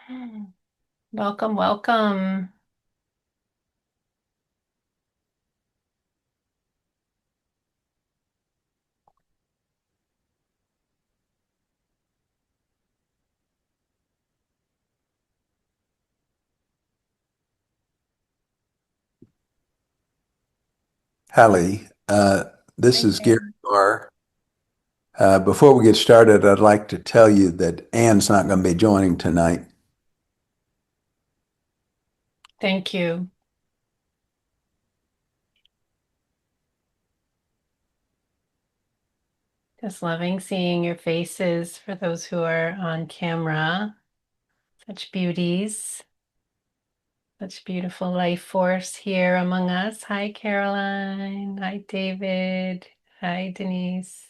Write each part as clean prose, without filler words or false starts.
Welcome, welcome. Hallie, this Hi, is Gary Karen. Carr. Before we get started, I'd like to tell you that Ann's not going to be joining tonight. Thank you. Just loving seeing your faces for those who are on camera. Such beauties, such beautiful life force here among us. Hi, Caroline. Hi, David. Hi, Denise.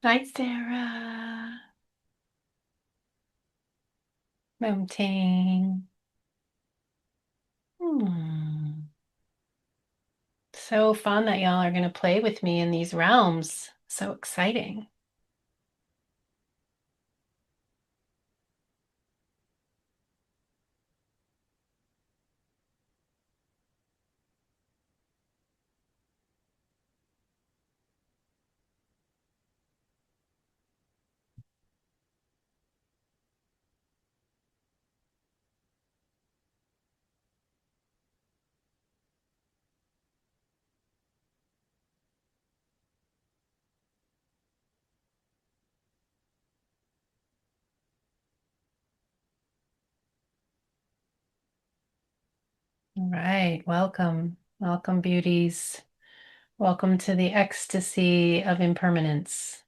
Hi, Sarah. Mountain. So fun that y'all are going to play with me in these realms. So exciting. All right, welcome. Welcome, beauties. Welcome to the ecstasy of impermanence,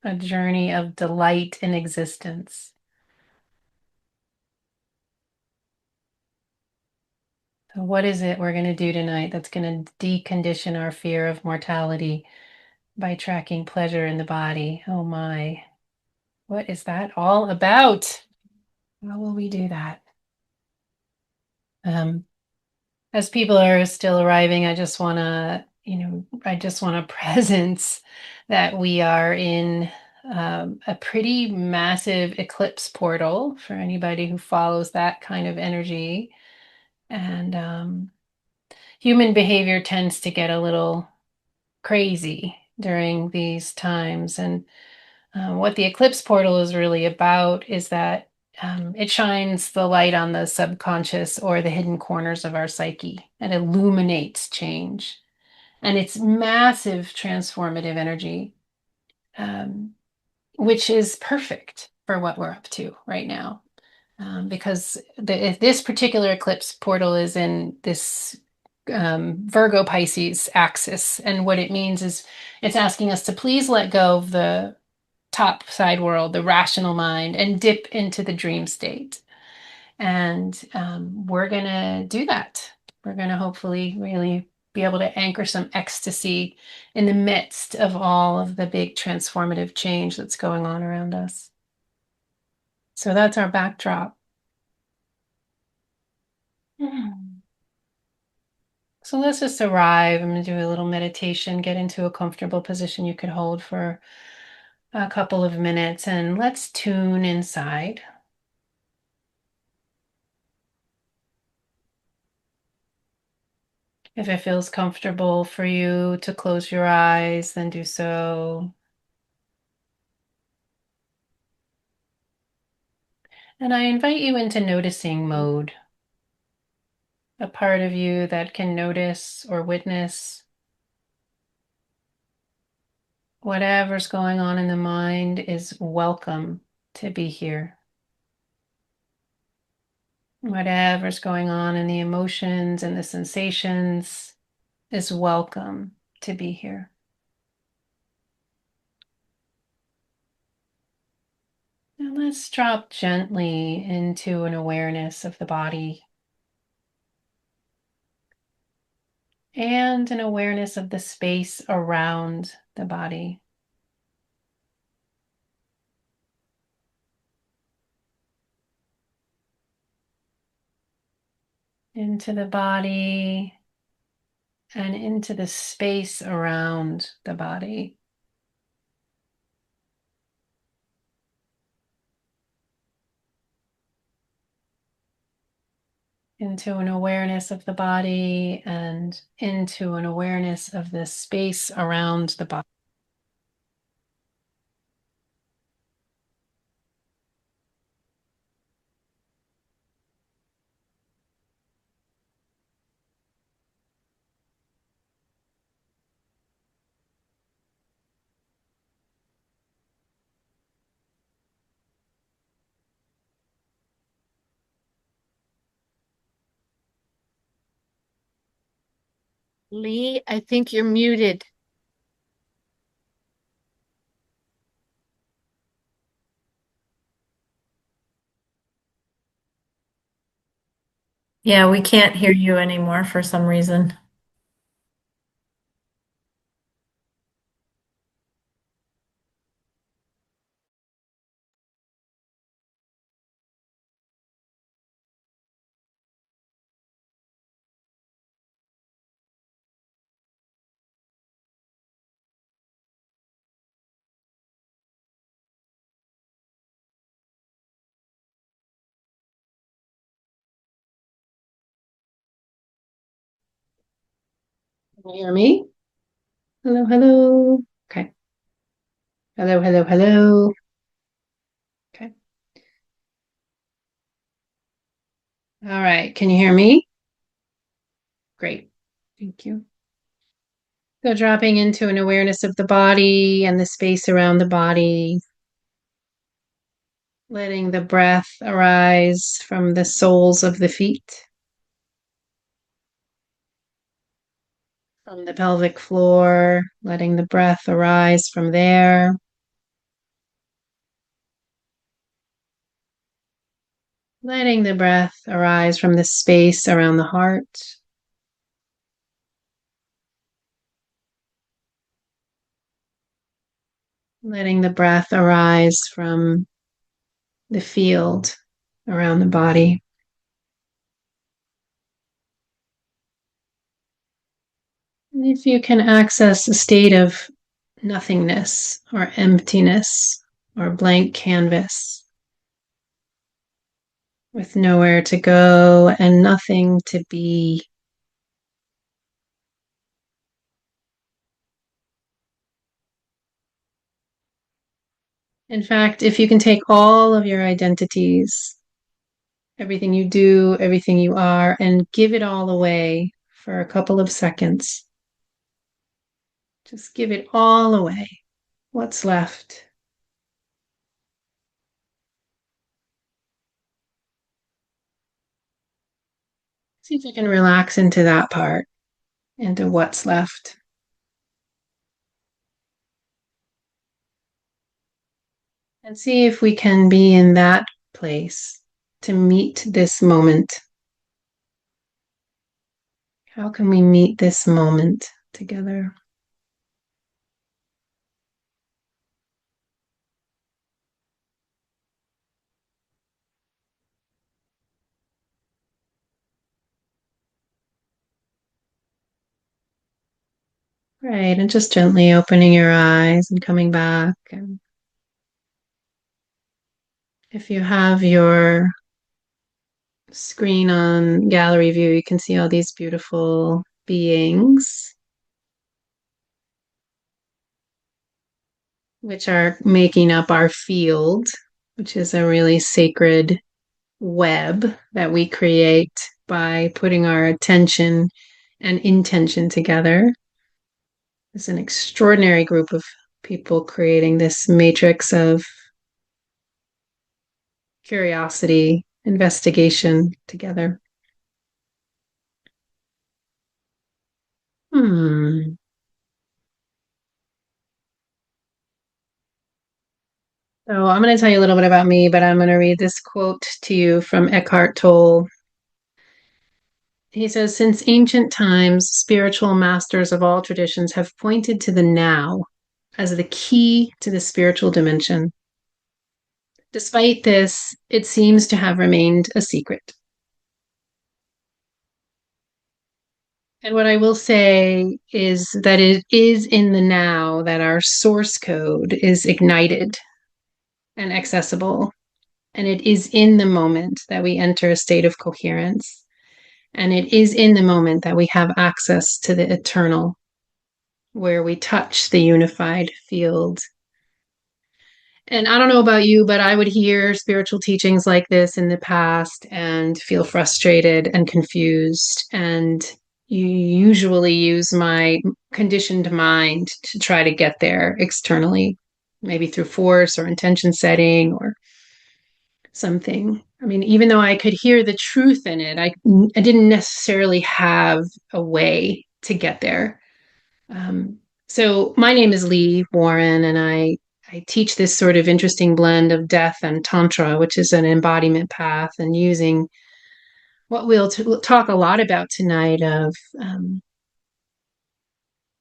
a journey of delight in existence. So, what is it we're going to do tonight that's going to decondition our fear of mortality by tracking pleasure in the body? Oh my, what is that all about? How will we do that? Um, as people are still arriving, I just want to, I just want to presence that we are in a pretty massive eclipse portal for anybody who follows that kind of energy. And human behavior tends to get a little crazy during these times. And what the eclipse portal is really about is that it shines the light on the subconscious or the hidden corners of our psyche and illuminates change. And it's massive transformative energy, um, which is perfect for what we're up to right now. Because if this particular eclipse portal is in this Virgo Pisces axis. And what it means is it's asking us to please let go of the top side world, the rational mind, and dip into the dream state. And we're going to do that. We're going to hopefully really be able to anchor some ecstasy in the midst of all of the big transformative change that's going on around us. So that's our backdrop. So let's just arrive. I'm going to do a little meditation, get into a comfortable position you could hold for a couple of minutes, and let's tune inside. If it feels comfortable for you to close your eyes, then do so. And I invite you into noticing mode, a part of you that can notice or witness whatever's going on in the mind is welcome to be here. Whatever's going on in the emotions and the sensations is welcome to be here. And let's drop gently into an awareness of the body and an awareness of the space around the body. Into the body and into the space around the body. into an awareness of the body and into an awareness of the space around the body. Lee, I think you're muted. Yeah, we can't hear you anymore for some reason. Can you hear me? Hello, hello. Okay. Hello, hello, hello. Okay. All right. Can you hear me? Great. Thank you. So dropping into an awareness of the body and the space around the body, letting the breath arise from the soles of the feet, from the pelvic floor, letting the breath arise from there. Letting the breath arise from the space around the heart. Letting the breath arise from the field around the body. And if you can access a state of nothingness or emptiness or blank canvas with nowhere to go and nothing to be. In fact, if you can take all of your identities, everything you do, everything you are, and give it all away for a couple of seconds, just give it all away. What's left? See if you can relax into that part, into what's left. And see if we can be in that place to meet this moment. How can we meet this moment together? Right, and just gently opening your eyes and coming back. And if you have your screen on gallery view, you can see all these beautiful beings, which are making up our field, which is a really sacred web that we create by putting our attention and intention together. It's an extraordinary group of people creating this matrix of curiosity, investigation together. Hmm. So I'm going to tell you a little bit about me, but I'm going to read this quote to you from Eckhart Tolle. He says, since ancient times, spiritual masters of all traditions have pointed to the now as the key to the spiritual dimension. Despite this, it seems to have remained a secret. And what I will say is that it is in the now that our source code is ignited and accessible. And it is in the moment that we enter a state of coherence. And it is in the moment that we have access to the eternal, where we touch the unified field. And I don't know about you, but I would hear spiritual teachings like this in the past and feel frustrated and confused. And you usually use my conditioned mind to try to get there externally, maybe through force or intention setting or something. I mean, even though I could hear the truth in it, I didn't necessarily have a way to get there. Um, so my name is Lee Warren, and I teach this sort of interesting blend of death and tantra, which is an embodiment path, and using what we'll talk a lot about tonight of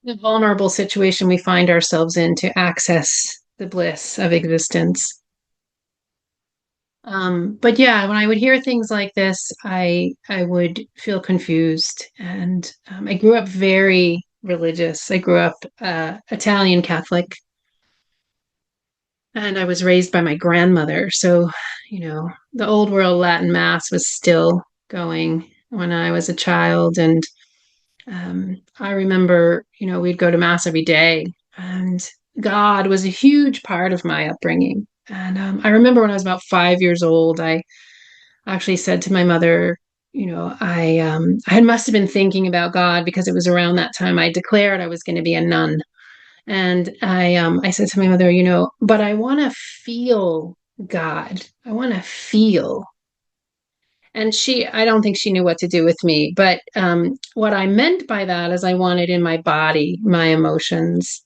the vulnerable situation we find ourselves in to access the bliss of existence. But yeah, when I would hear things like this, I would feel confused, and I grew up very religious. I grew up Italian Catholic, and I was raised by my grandmother. So, the old world Latin Mass was still going when I was a child, and I remember, we'd go to Mass every day, and God was a huge part of my upbringing. And I remember when I was about 5 years old, I actually said to my mother, I must have been thinking about God because it was around that time I declared I was going to be a nun. And I said to my mother, but I want to feel God. I want to feel. And I don't think she knew what to do with me. But what I meant by that is I wanted in my body, my emotions.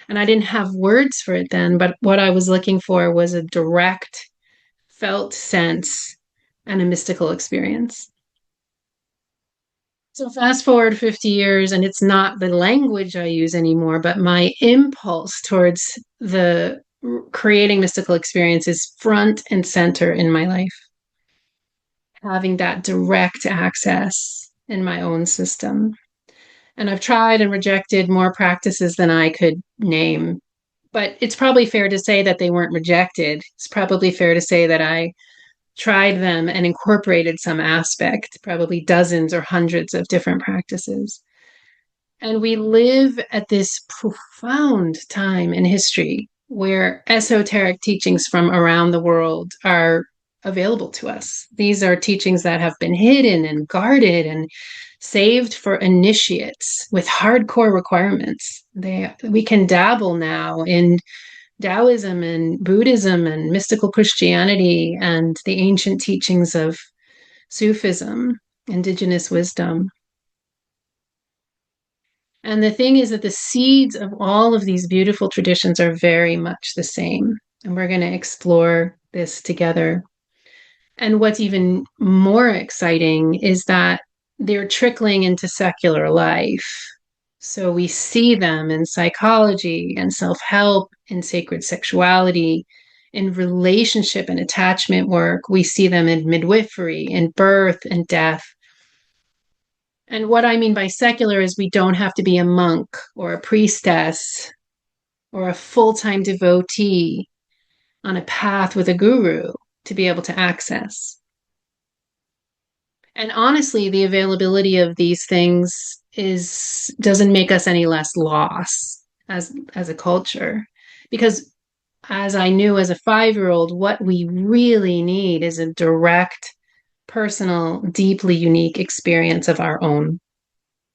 And I didn't have words for it then, but what I was looking for was a direct felt sense and a mystical experience. So fast forward 50 years, and it's not the language I use anymore, but my impulse towards the creating mystical experience is front and center in my life. Having that direct access in my own system. And I've tried and rejected more practices than I could name. But it's probably fair to say that they weren't rejected. It's probably fair to say that I tried them and incorporated some aspect, probably dozens or hundreds of different practices. And we live at this profound time in history where esoteric teachings from around the world are available to us. These are teachings that have been hidden and guarded and saved for initiates with hardcore requirements. We can dabble now in Taoism and Buddhism and mystical Christianity and the ancient teachings of Sufism, indigenous wisdom. And the thing is that the seeds of all of these beautiful traditions are very much the same. And we're going to explore this together. And what's even more exciting is that they're trickling into secular life. So we see them in psychology and self help, in sacred sexuality, in relationship and attachment work. We see them in midwifery, in birth and death. And what I mean by secular is we don't have to be a monk or a priestess or a full time devotee on a path with a guru to be able to access. And honestly, the availability of these things doesn't make us any less lost as a culture. Because as I knew as a 5 year old, what we really need is a direct, personal, deeply unique experience of our own.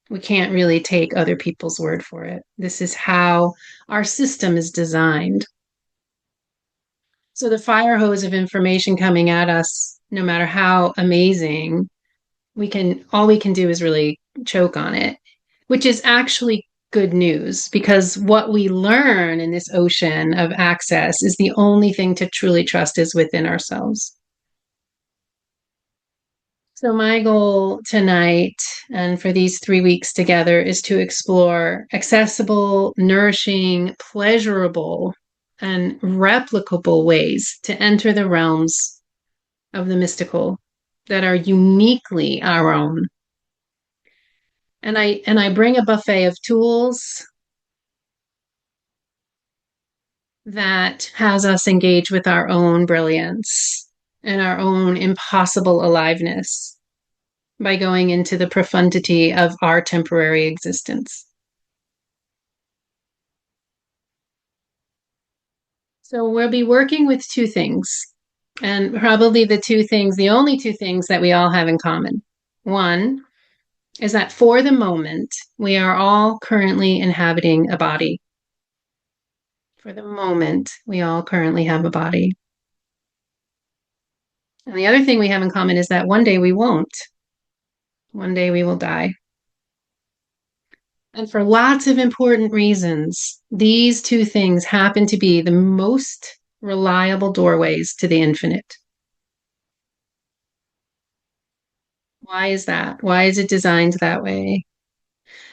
We can't really take other people's word for it. This is how our system is designed. So the fire hose of information coming at us, no matter how amazing, all we can do is really choke on it, which is actually good news because what we learn in this ocean of access is the only thing to truly trust is within ourselves. So, my goal tonight and for these 3 weeks together is to explore accessible, nourishing, pleasurable, and replicable ways to enter the realms of the mystical that are uniquely our own. And I bring a buffet of tools that has us engage with our own brilliance and our own impossible aliveness. by going into the profundity of our temporary existence. So we'll be working with two things, and probably the only two things that we all have in common. One is that for the moment, we are all currently inhabiting a body. For the moment, we all currently have a body. And the other thing we have in common is that one day we won't. One day we will die. And for lots of important reasons, these two things happen to be the most reliable doorways to the infinite. Why is that? Why is it designed that way?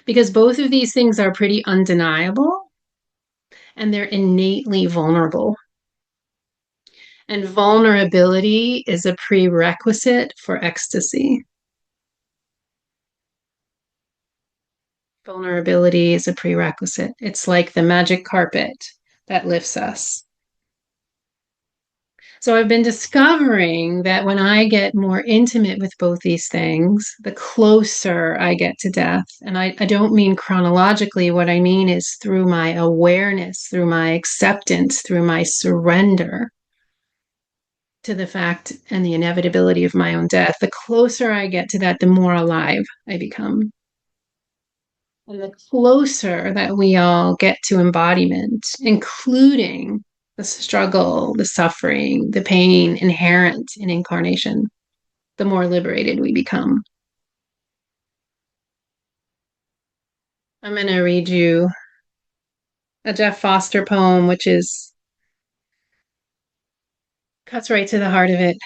Because both of these things are pretty undeniable and they're innately vulnerable. And vulnerability is a prerequisite for ecstasy. Vulnerability is a prerequisite. It's like the magic carpet that lifts us. So I've been discovering that when I get more intimate with both these things, the closer I get to death. And I don't mean chronologically. What I mean is through my awareness, through my acceptance, through my surrender to the fact and the inevitability of my own death. The closer I get to that, the more alive I become. And the closer that we all get to embodiment, including the struggle, the suffering, the pain inherent in incarnation, the more liberated we become. I'm going to read you a Jeff Foster poem, which is cuts right to the heart of it.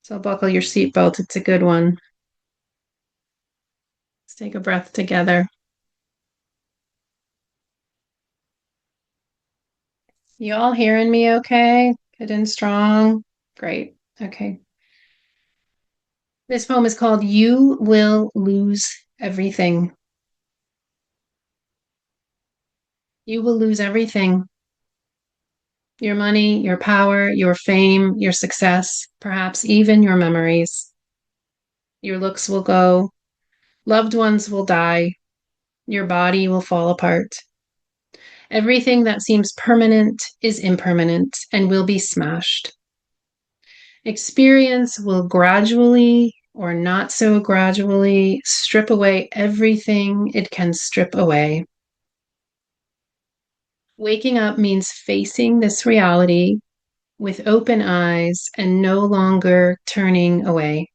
So buckle your seatbelt. It's a good one. Let's take a breath together. You all hearing me okay? Good and strong? Great. Okay. This poem is called You Will Lose Everything. You will lose everything. Your money, your power, your fame, your success, perhaps even your memories. Your looks will go. Loved ones will die. Your body will fall apart. Everything that seems permanent is impermanent and will be smashed. Experience will gradually or not so gradually strip away everything it can strip away. Waking up means facing this reality with open eyes and no longer turning away.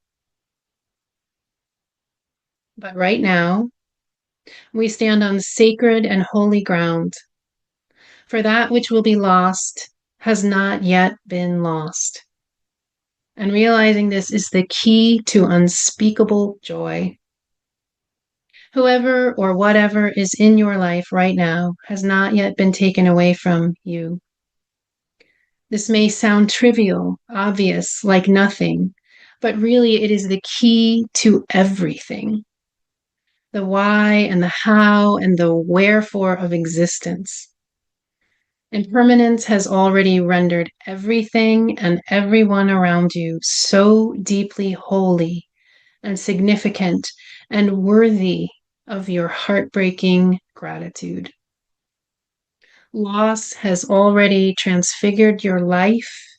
But right now, we stand on sacred and holy ground, for that which will be lost has not yet been lost. And realizing this is the key to unspeakable joy. Whoever or whatever is in your life right now has not yet been taken away from you. This may sound trivial, obvious, like nothing, but really it is the key to everything. The why and the how and the wherefore of existence. Impermanence has already rendered everything and everyone around you so deeply holy and significant and worthy of your heartbreaking gratitude. Loss has already transfigured your life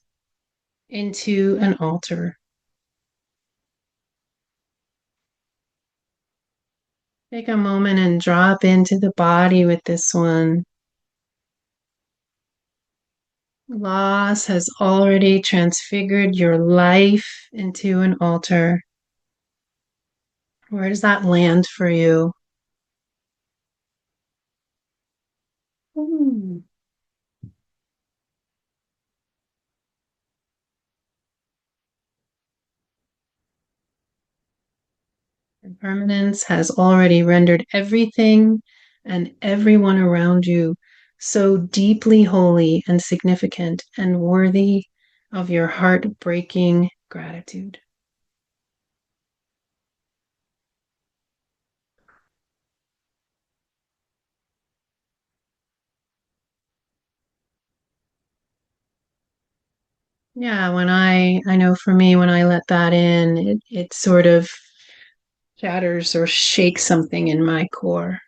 into an altar. Take a moment and drop into the body with this one. Loss has already transfigured your life into an altar. Where does that land for you? Hmm. Impermanence has already rendered everything and everyone around you so deeply holy and significant and worthy of your heartbreaking gratitude. Yeah, when I know for me, when I let that in, it sort of shatters or shakes something in my core.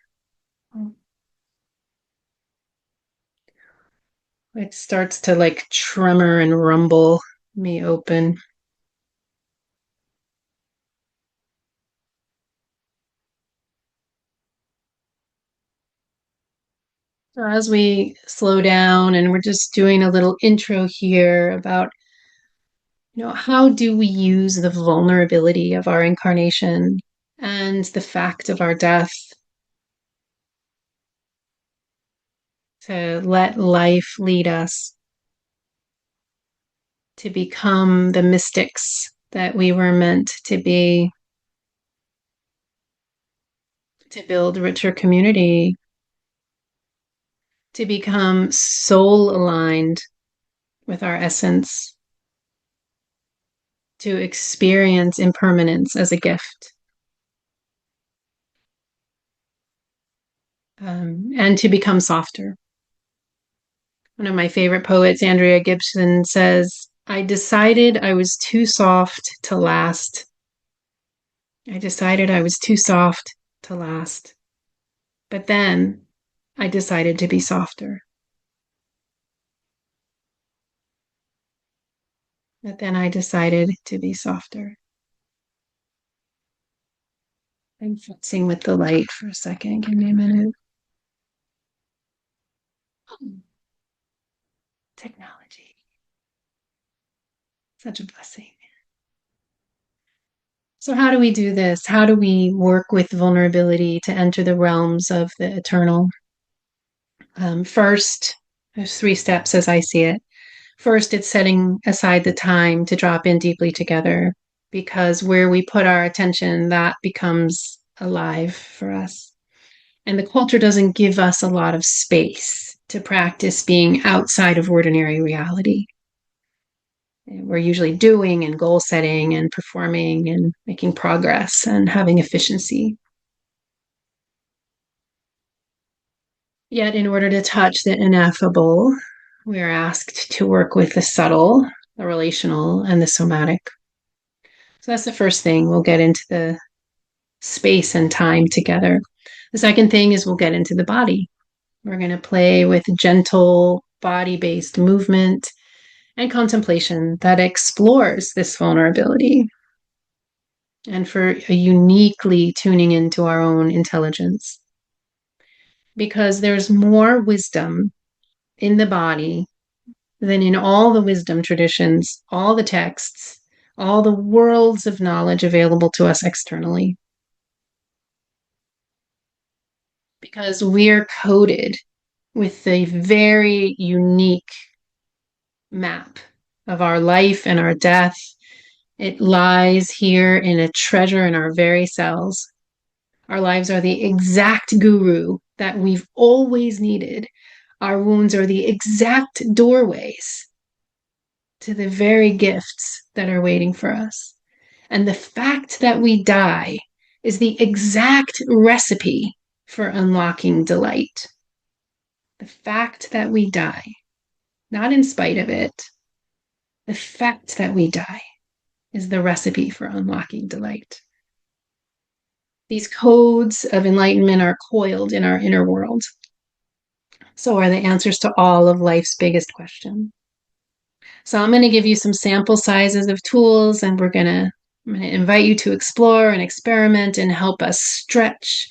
It starts to like tremor and rumble me open. So as we slow down and we're just doing a little intro here about, how do we use the vulnerability of our incarnation and the fact of our death to let life lead us to become the mystics that we were meant to be, to build richer community, to become soul aligned with our essence, to experience impermanence as a gift, and to become softer. One of my favorite poets, Andrea Gibson, says, I decided I was too soft to last. I decided I was too soft to last. But then I decided to be softer. But then I decided to be softer. I'm futzing with the light for a second. Give me a minute. Oh, technology. Such a blessing. So, how do we do this? How do we work with vulnerability to enter the realms of the eternal? First, there's three steps as I see it. First, it's setting aside the time to drop in deeply together, because where we put our attention, that becomes alive for us. And the culture doesn't give us a lot of space to practice being outside of ordinary reality. We're usually doing and goal setting and performing and making progress and having efficiency. Yet, in order to touch the ineffable, we are asked to work with the subtle, the relational, and the somatic. So that's the first thing. We'll get into the space and time together. The second thing is we'll get into the body. We're going to play with gentle body based movement and contemplation that explores this vulnerability and for a uniquely tuning into our own intelligence. Because there's more wisdom in the body than in all the wisdom traditions, all the texts, all the worlds of knowledge available to us externally. Because we're coded with a very unique map of our life and our death. It lies here in a treasure in our very cells. Our lives are the exact guru that we've always needed. Our wounds are the exact doorways to the very gifts that are waiting for us. And the fact that we die is the exact recipe for unlocking delight. The fact that we die, not in spite of it, the fact that we die is the recipe for unlocking delight. These codes of enlightenment are coiled in our inner world. So are the answers to all of life's biggest questions. So I'm going to give you some sample sizes of tools, and I'm going to invite you to explore and experiment and help us stretch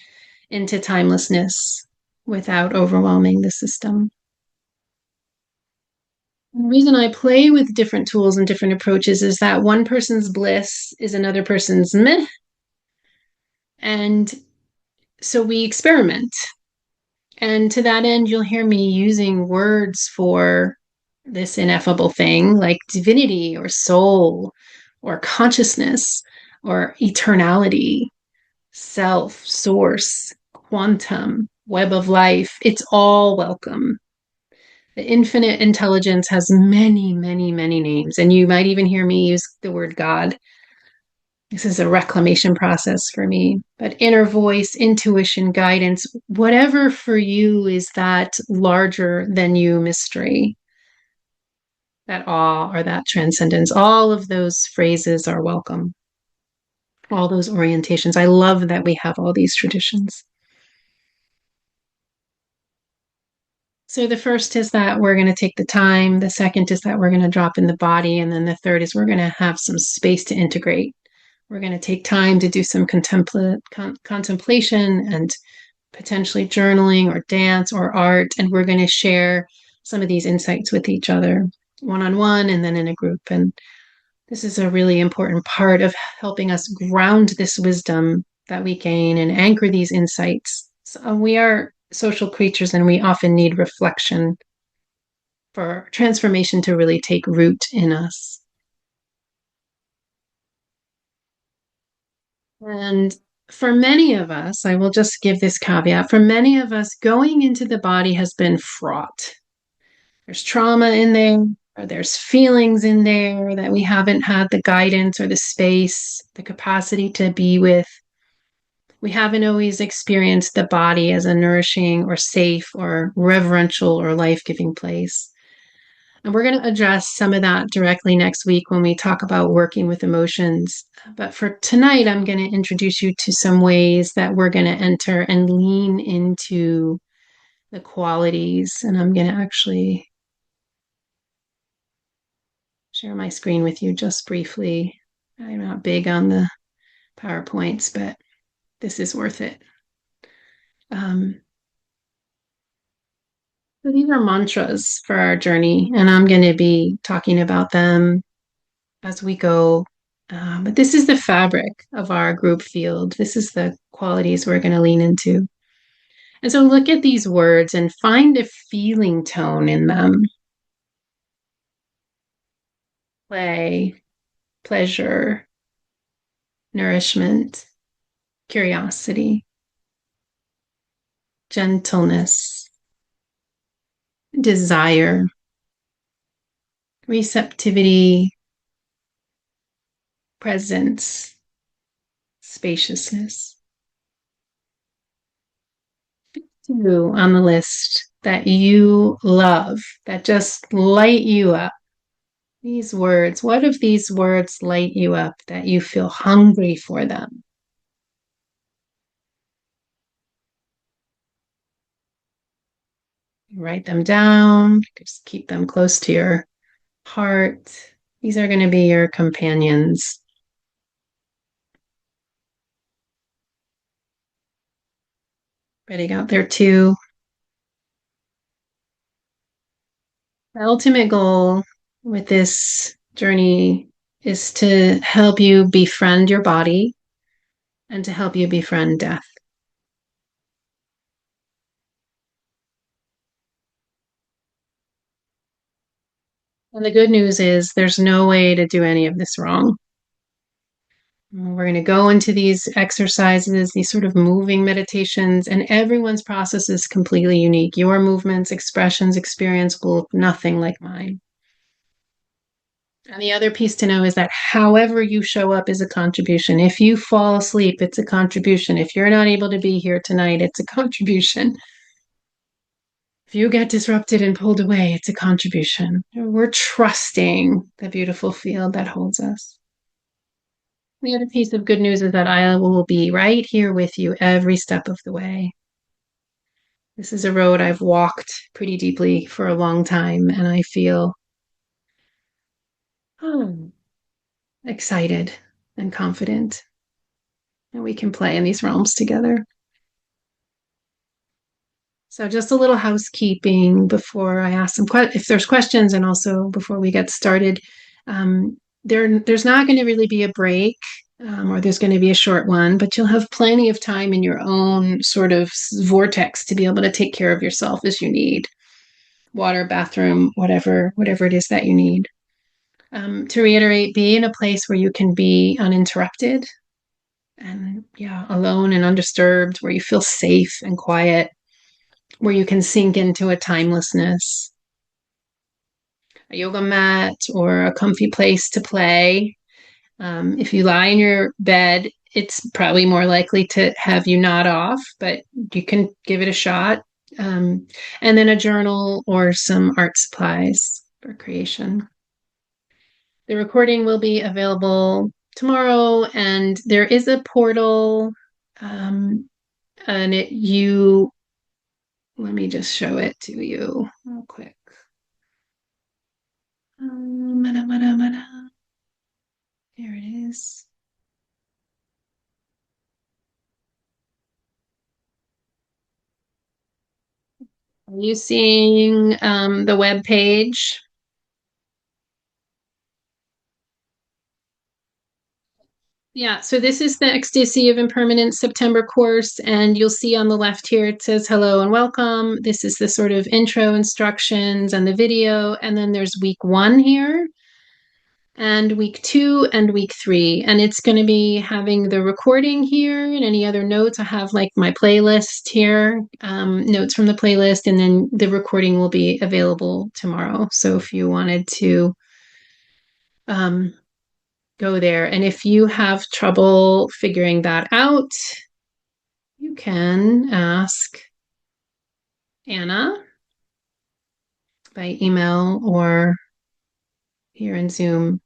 into timelessness without overwhelming the system. The reason I play with different tools and different approaches is that one person's bliss is another person's meh. And so we experiment. And to that end, you'll hear me using words for this ineffable thing like divinity or soul or consciousness or eternality, self, source, quantum, web of life. It's all welcome. The infinite intelligence has many, many, many names. And you might even hear me use the word God. This is a reclamation process for me. But inner voice, intuition, guidance, whatever for you is that larger than you mystery. that awe, or that transcendence. All of those phrases are welcome. All those orientations. I love that we have all these traditions. So the first is that we're going to take the time. The second is that we're going to drop in the body. And then the third is we're going to have some space to integrate. We're going to take time to do some contemplation and potentially journaling or dance or art. And we're going to share some of these insights with each other, one-on-one and then in a group. And this is a really important part of helping us ground this wisdom that we gain and anchor these insights. So we are social creatures and we often need reflection for transformation to really take root in us. And for many of us, I will just give this caveat, for many of us, going into the body has been fraught. There's trauma in there, or there's feelings in there that we haven't had the guidance or the space, the capacity to be with. We haven't always experienced the body as a nourishing or safe or reverential or life-giving place. And we're going to address some of that directly next week when we talk about working with emotions. But for tonight, I'm going to introduce you to some ways that we're going to enter and lean into the qualities. And I'm going to actually share my screen with you just briefly. I'm not big on the PowerPoints, but this is worth it. So these are mantras for our journey, and I'm going to be talking about them as we go. But this is the fabric of our group field. This is the qualities we're going to lean into. And so look at these words and find a feeling tone in them. Play, pleasure, nourishment, curiosity, gentleness, desire, receptivity, presence, spaciousness. Two on the list that you love, that just light you up. These words, what if these words light you up, that you feel hungry for them? Write them down, just keep them close to your heart. These are going to be your companions. Ready out there too. The ultimate goal with this journey is to help you befriend your body and to help you befriend death. And the good news is there's no way to do any of this wrong. We're going to go into these exercises, these sort of moving meditations, and everyone's process is completely unique. Your movements, expressions, experience will look nothing like mine. And the other piece to know is that however you show up is a contribution. If you fall asleep, it's a contribution. If you're not able to be here tonight, it's a contribution. If you get disrupted and pulled away, it's a contribution. We're trusting the beautiful field that holds us. The other piece of good news is that I will be right here with you every step of the way. This is a road I've walked pretty deeply for a long time, and I feel excited and confident. And we can play in these realms together. So just a little housekeeping before I ask some if there's questions, and also before we get started. There's not going to really be a break, or there's going to be a short one, but you'll have plenty of time in your own sort of vortex to be able to take care of yourself as you need. Water, bathroom, whatever it is that you need. To reiterate, be in a place where you can be uninterrupted and alone and undisturbed, where you feel safe and quiet, where you can sink into a timelessness. A yoga mat or a comfy place to play. If you lie in your bed, it's probably more likely to have you nod off, but you can give it a shot. And then a journal or some art supplies for creation. the recording will be available tomorrow, and there is a portal, and let me just show it to you real quick. There it is. Are you seeing the web page? Yeah, so this is the Ecstasy of Impermanence September course, and you'll see on the left here it says hello and welcome. This is the sort of intro instructions and the video, and then there's week 1 here, and week 2 and week 3. And it's going to be having the recording here and any other notes. I have like my playlist here, notes from the playlist, and then the recording will be available tomorrow. So if you wanted to go there. And if you have trouble figuring that out, you can ask Anna by email or here in Zoom.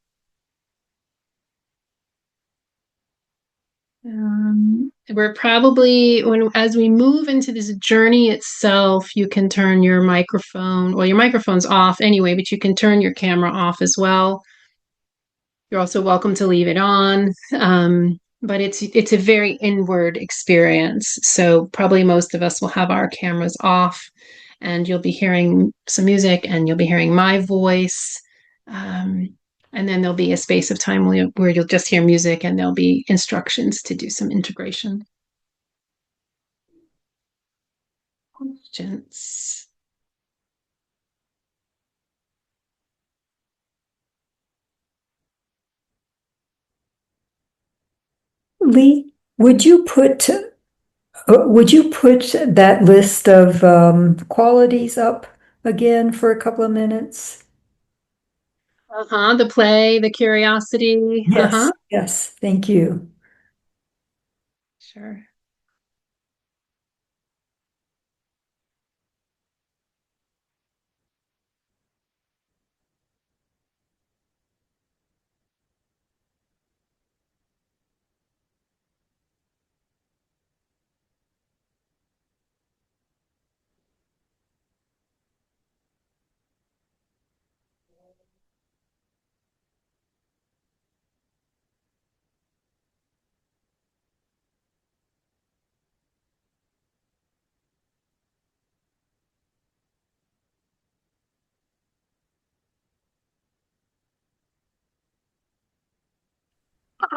We're probably, as we move into this journey itself, you can turn your microphone, well, your microphone's off anyway, but you can turn your camera off as well. You're also welcome to leave it on. But it's a very inward experience. So probably most of us will have our cameras off, and you'll be hearing some music and you'll be hearing my voice. And then there'll be a space of time where you'll just hear music and there'll be instructions to do some integration. Questions? Lee, would you put that list of qualities up again for a couple of minutes? The play, the curiosity. Yes, yes, thank you. Sure.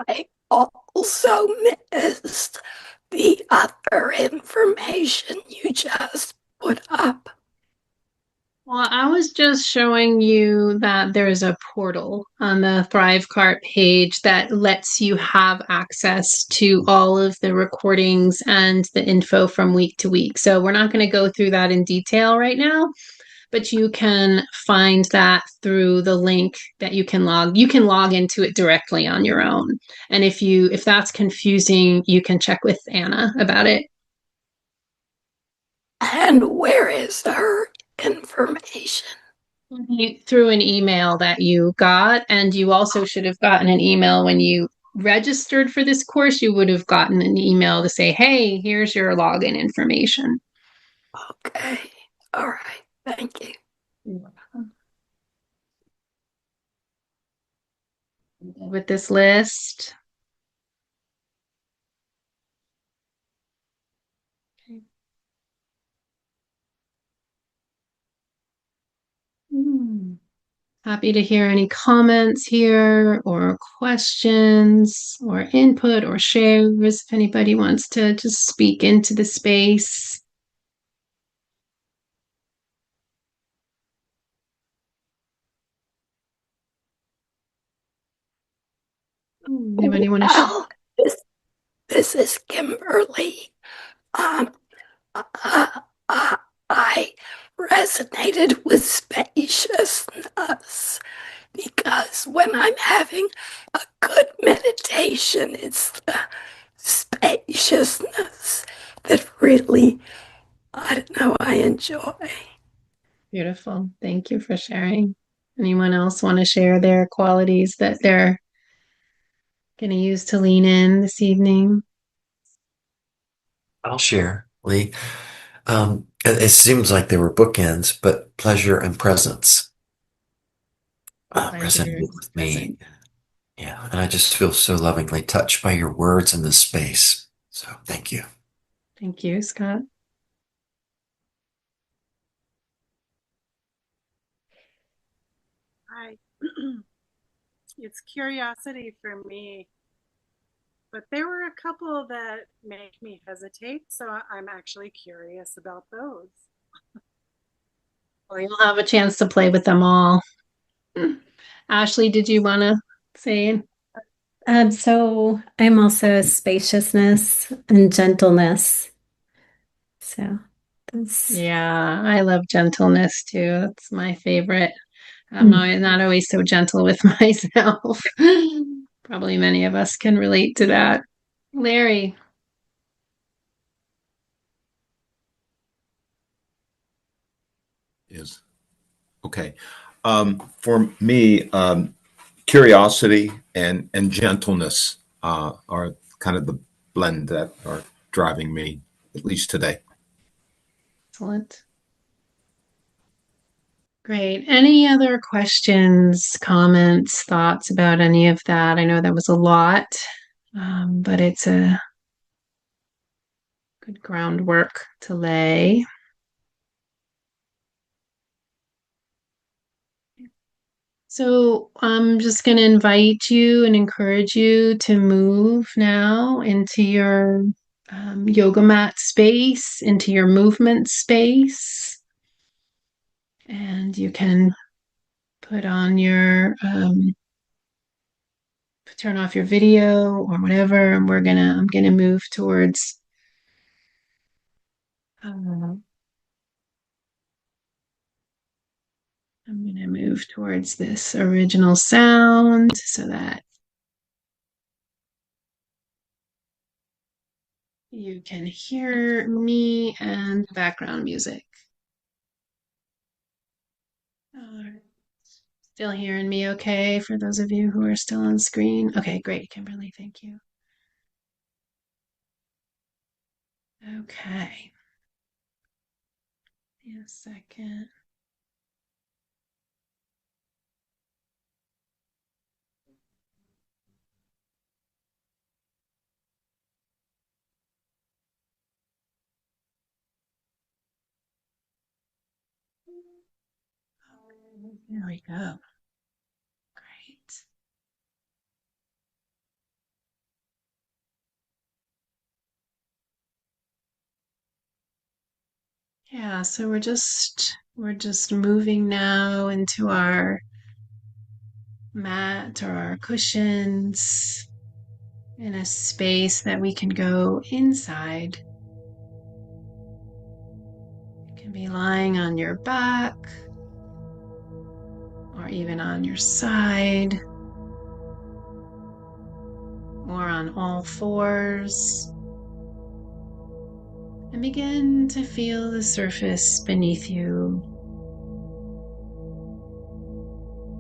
I also missed the other information you just put up. Well, I was just showing you that there's a portal on the ThriveCart page that lets you have access to all of the recordings and the info from week to week. So we're not going to go through that in detail right now, but you can find that through the link that you can log into it directly on your own. And if that's confusing, you can check with Anna about it. And where is her information? Through an email that you got, and you also should have gotten an email when you registered for this course. You would have gotten an email to say, hey, here's your login information. Okay. All right. Thank you. You're welcome. With this list. Okay. Happy to hear any comments here or questions or input or shares if anybody wants to just speak into the space. Anybody want to share? Well, this is Kimberly. Um, I resonated with spaciousness because when I'm having a good meditation, it's the spaciousness that really, I don't know, I enjoy. Beautiful. Thank you for sharing. Anyone else want to share their qualities that they're going to use to lean in this evening? I'll share, Lee. It seems like they were bookends, but pleasure and presence Pleasure resonated and with me. present. Yeah, and I just feel so lovingly touched by your words in this space. So thank you. Thank you, Scott. Hi. It's curiosity for me, but there were a couple that make me hesitate, so I'm actually curious about those. Well, you'll have a chance to play with them all. Ashley, did you want to say? So I'm also spaciousness and gentleness. So that's Yeah, I love gentleness too. That's my favorite. I'm mm. not always so gentle with myself. Probably many of us can relate to that. Larry. Is okay. For me, curiosity and gentleness are kind of the blend that are driving me, at least today. Excellent. Great. Any other questions, comments, thoughts about any of that? I know that was a lot, but it's a good groundwork to lay. So I'm just going to invite you and encourage you to move now into your yoga mat space, into your movement space. And you can put on your, turn off your video or whatever. And I'm going to move towards, I'm going to move towards this original sound so that you can hear me and background music. All right. Still hearing me okay for those of you who are still on screen? Okay, great, Kimberly, thank you. Okay. Give me a second. There we go. Great. Yeah, so we're just moving now into our mat or our cushions in a space that we can go inside. You can be lying on your back or even on your side or on all fours. And begin to feel the surface beneath you,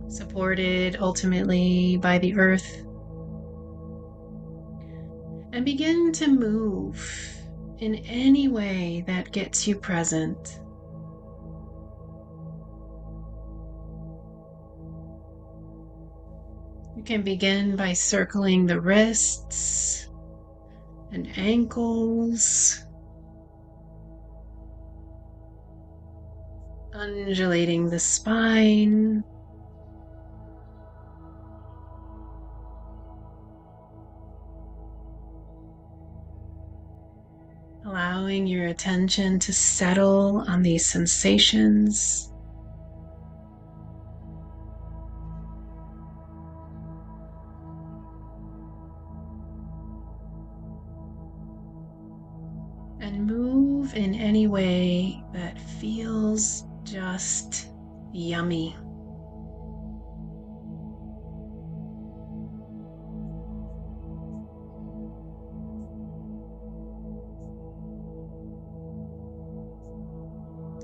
supported ultimately by the earth. And begin to move in any way that gets you present. You can begin by circling the wrists and ankles, undulating the spine, allowing your attention to settle on these sensations. And move in any way that feels just yummy.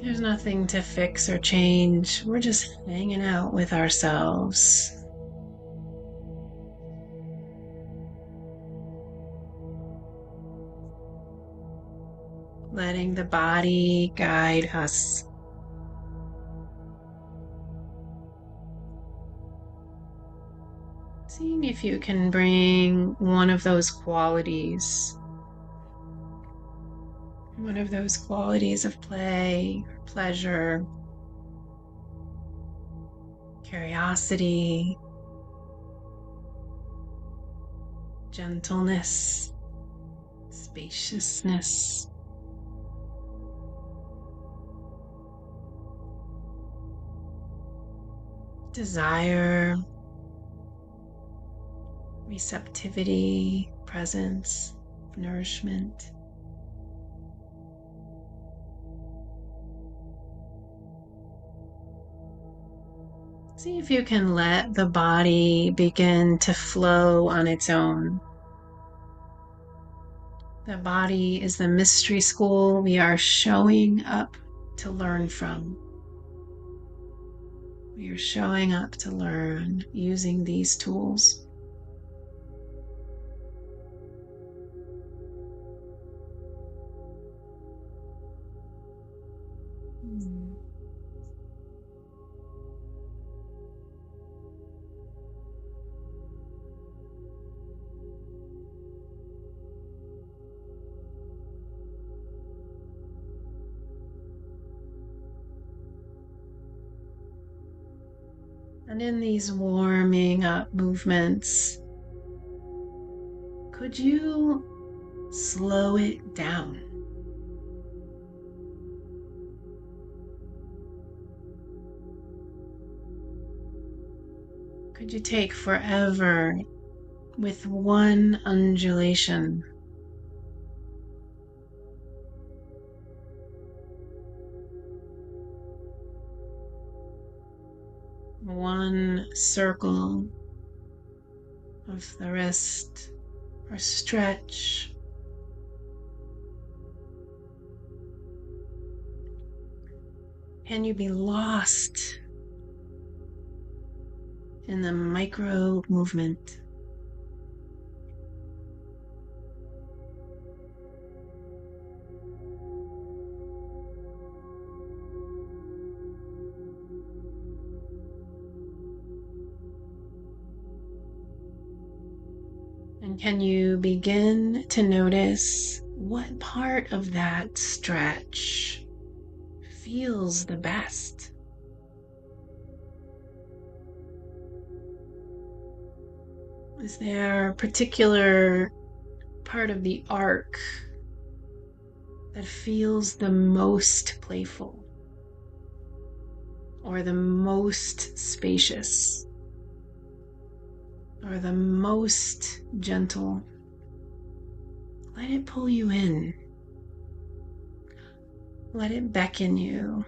There's nothing to fix or change. We're just hanging out with ourselves. Letting the body guide us. Seeing if you can bring one of those qualities of play, pleasure, curiosity, gentleness, spaciousness, desire, receptivity, presence, nourishment. See if you can let the body begin to flow on its own. The body is the mystery school we are showing up to learn from. We are showing up to learn using these tools. And in these warming up movements, could you slow it down? Could you take forever with one undulation? One circle of the wrist or stretch. Can you be lost in the micro movement? And can you begin to notice what part of that stretch feels the best? Is there a particular part of the arc that feels the most playful or the most spacious or the most gentle? Let it pull you in. Let it beckon you.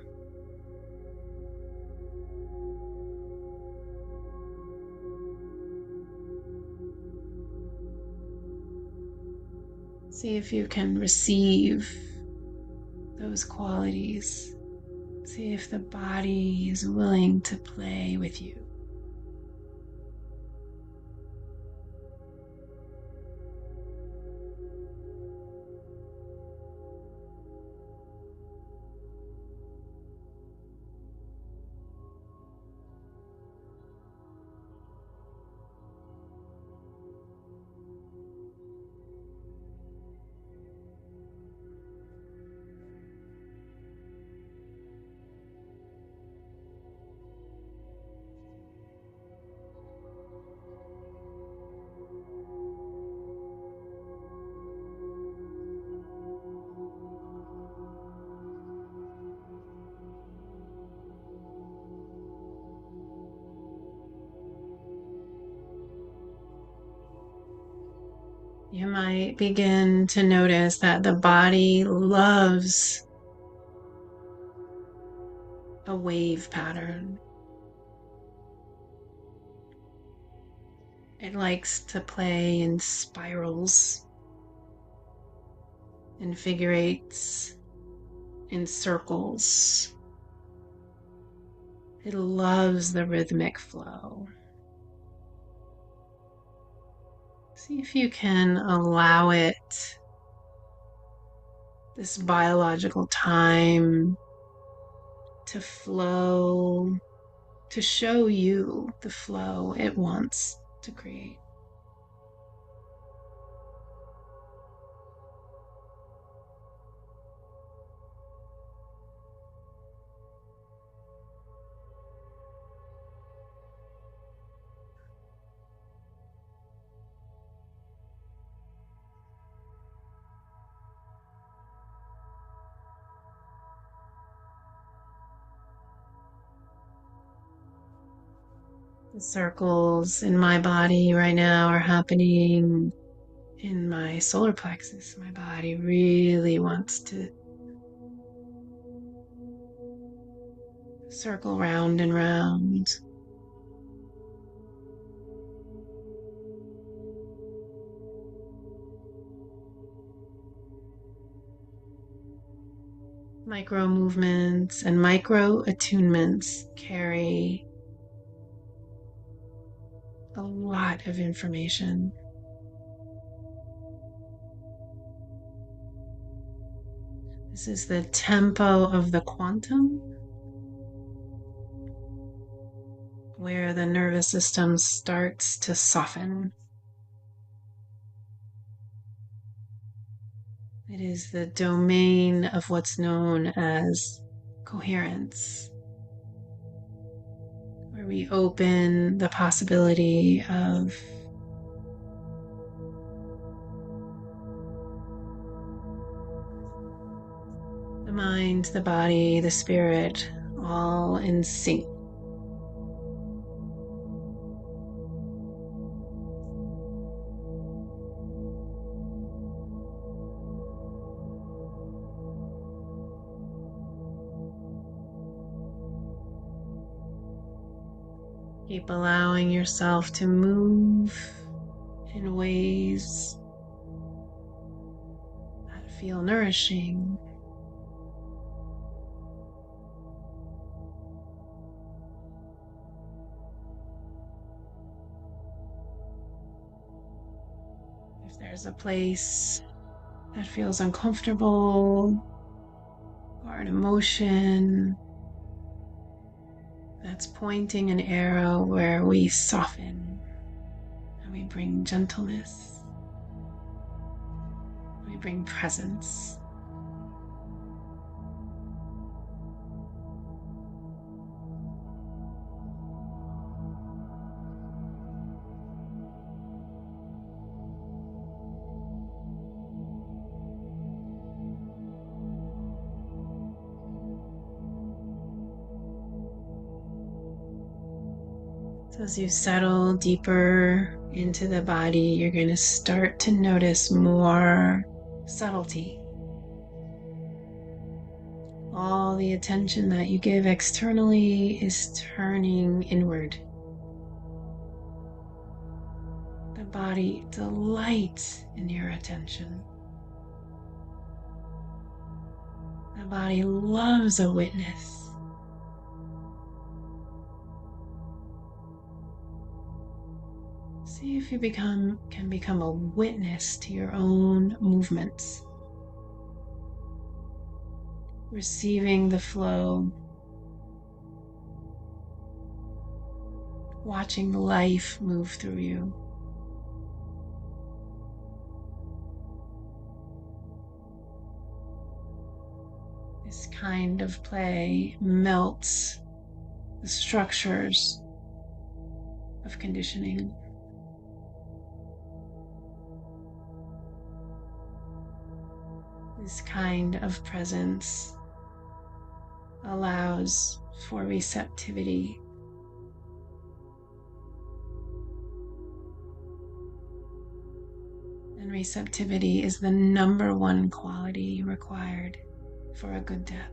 See if you can receive those qualities. See if the body is willing to play with you. You might begin to notice that the body loves a wave pattern. It likes to play in spirals and figure eights. in circles. It loves the rhythmic flow. See if you can allow it this biological time to flow, to show you the flow it wants to create. The circles in my body right now are happening in my solar plexus. My body really wants to circle round and round. Micro movements and micro attunements carry a lot of information. This is the tempo of the quantum, where the nervous system starts to soften. It is the domain of what's known as coherence, where we open the possibility of the mind, the body, the spirit, all in sync. Keep allowing yourself to move in ways that feel nourishing. If there's a place that feels uncomfortable or an emotion that's pointing an arrow where we soften and we bring gentleness, we bring presence. So as you settle deeper into the body, you're going to start to notice more subtlety. All the attention that you give externally is turning inward. The body delights in your attention. The body loves a witness. See if you can become a witness to your own movements. Receiving the flow. Watching life move through you. This kind of play melts the structures of conditioning. This kind of presence allows for receptivity. And receptivity is the number one quality required for a good death.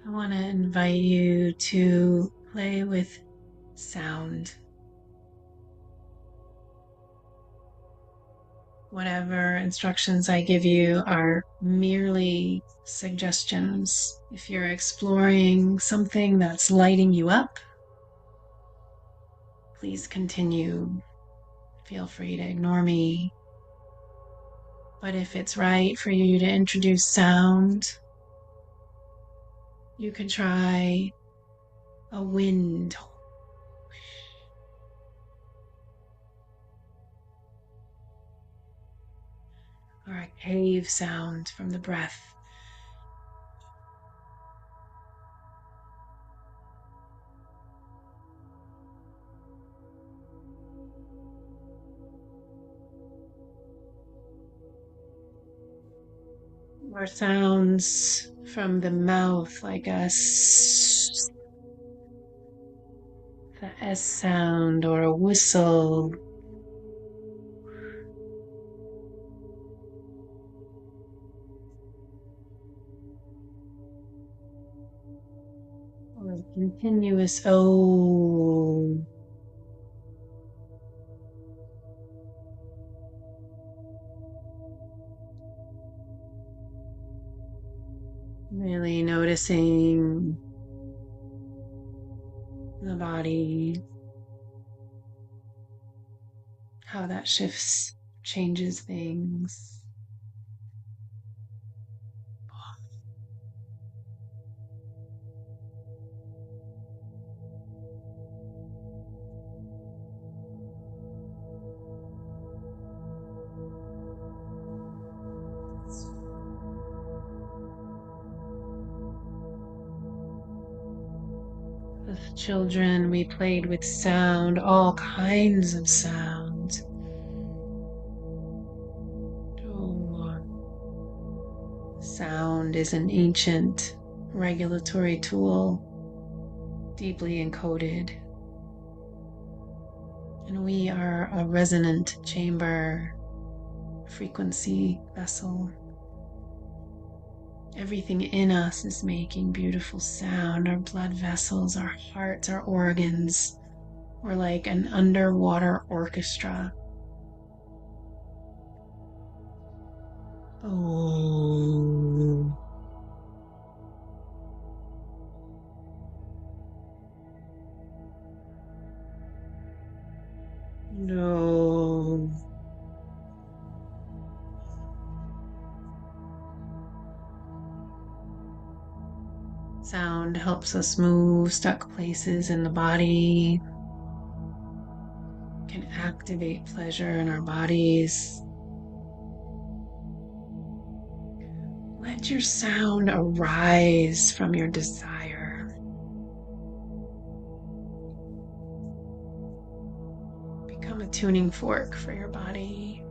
I want to invite you to play with sound. Whatever instructions I give you are merely suggestions. If you're exploring something that's lighting you up, please continue. Feel free to ignore me. But if it's right for you to introduce sound, you could try a wind or a cave sound from the breath. Or sounds from the mouth, like the S sound, or a whistle. Or a continuous O. Really noticing the body, how that shifts, changes things. With children, we played with sound, all kinds of sound. Sound is an ancient regulatory tool, deeply encoded. And we are a resonant chamber, frequency vessel. Everything in us is making beautiful sound. Our blood vessels, our hearts, our organs. We're like an underwater orchestra. Oh. No. Sound helps us move stuck places in the body, can activate pleasure in our bodies. Let your sound arise from your desire. Become a tuning fork for your body.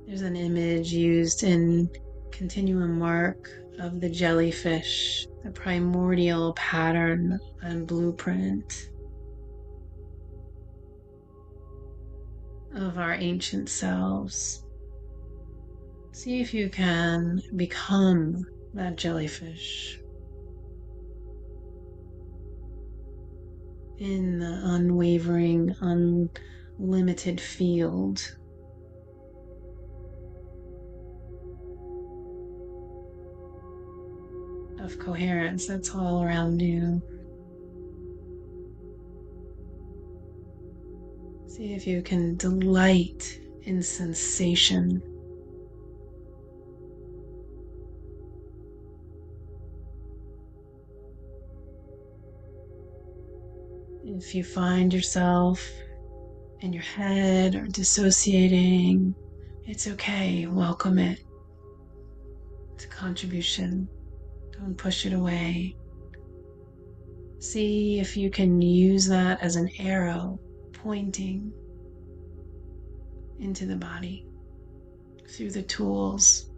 There's an image used in continuum work of the jellyfish, the primordial pattern and blueprint. of our ancient selves. See if you can become that jellyfish in the unwavering, unlimited field of coherence that's all around you. See if you can delight in sensation. If you find yourself in your head or dissociating, it's okay. Welcome it. It's a contribution. Don't push it away. See if you can use that as an arrow pointing into the body through the tools.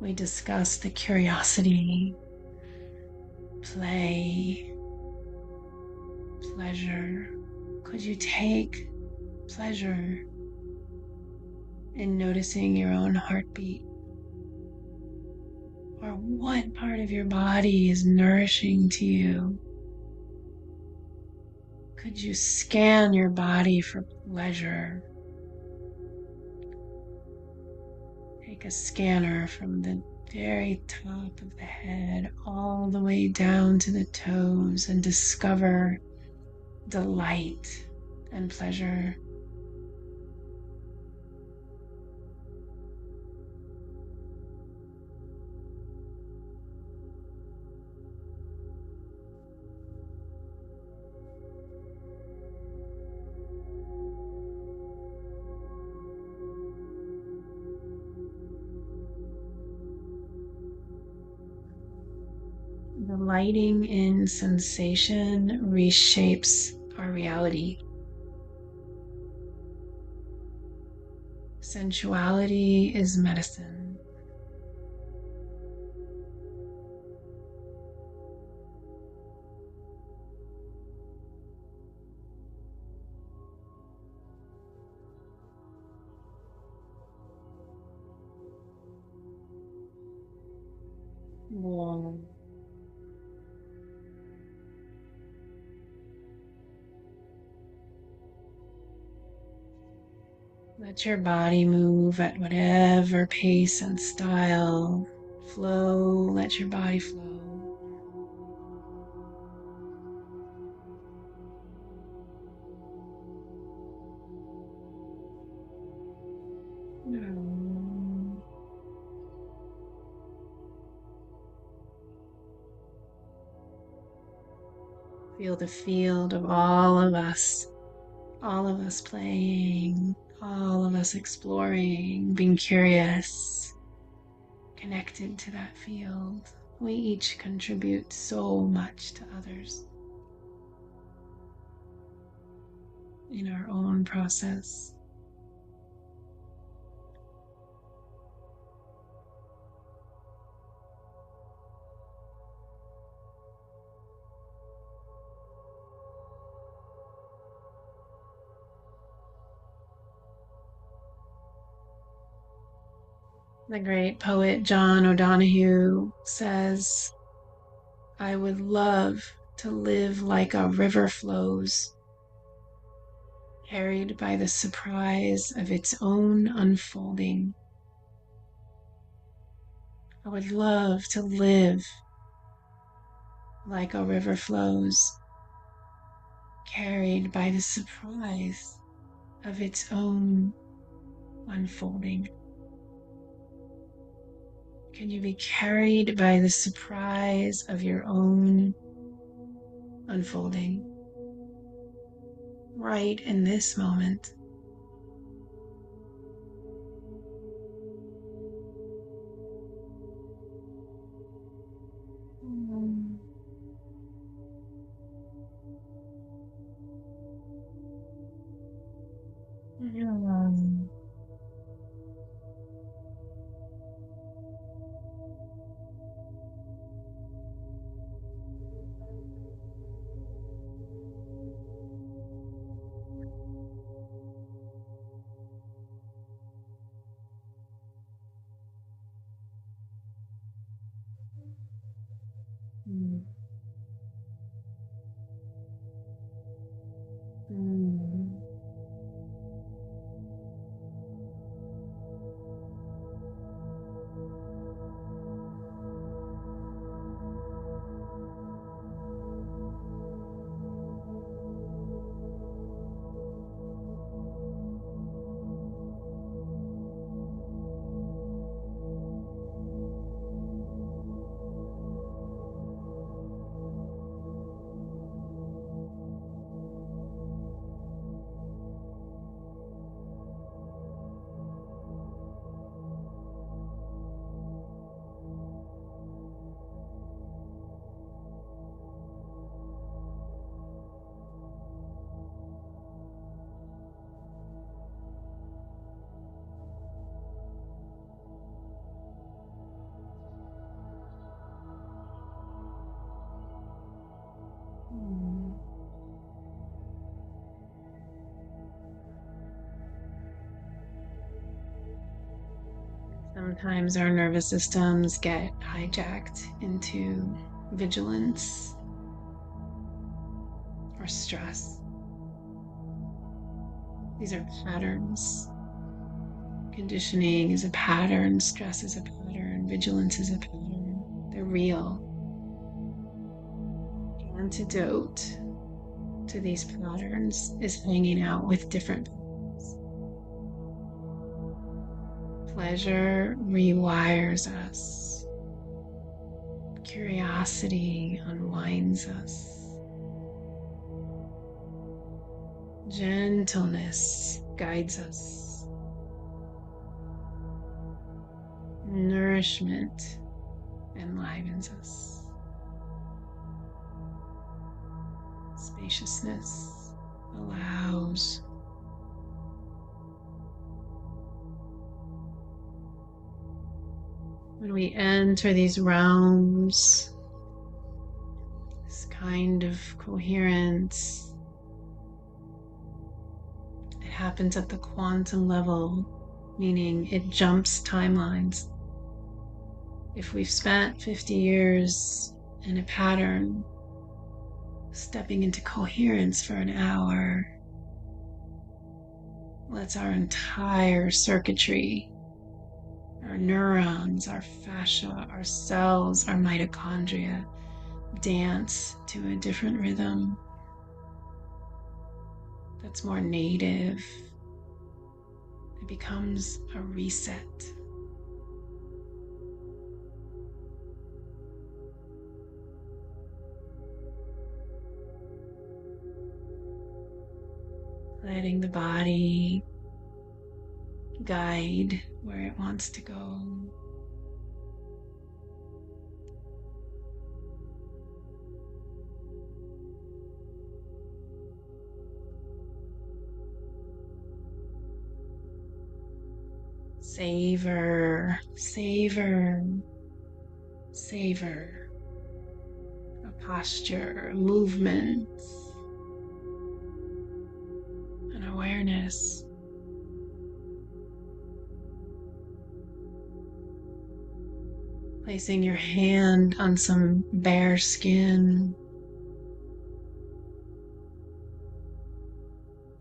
We discussed the curiosity, play, pleasure. Could you take pleasure in noticing your own heartbeat? Or what part of your body is nourishing to you? Could you scan your body for pleasure? Take a scanner from the very top of the head all the way down to the toes and discover delight and pleasure. Delighting in sensation reshapes our reality. Sensuality is medicine. Warm. Let your body move at whatever pace and style. Flow, let your body flow. Feel the field of all of us playing, all of us exploring, being curious, connected to that field. We each contribute so much to others in our own process. The great poet John O'Donohue says, "I would love to live like a river flows, carried by the surprise of its own unfolding." I would love to live like a river flows, carried by the surprise of its own unfolding. Can you be carried by the surprise of your own unfolding right in this moment? Sometimes our nervous systems get hijacked into vigilance or stress. These are patterns. Conditioning is a pattern, stress is a pattern, vigilance is a pattern. They're real. The antidote to these patterns is hanging out with different patterns. Pleasure rewires us. Curiosity unwinds us. Gentleness guides us. Nourishment enlivens us. Spaciousness allows. When we enter these realms, this kind of coherence, it happens at the quantum level, meaning it jumps timelines. If we've spent 50 years in a pattern, stepping into coherence for an hour lets our entire circuitry, our neurons, our fascia, our cells, our mitochondria dance to a different rhythm that's more native. It becomes a reset. Letting the body guide where it wants to go. Savor, savor, savor a posture, a movement, an awareness. Placing your hand on some bare skin,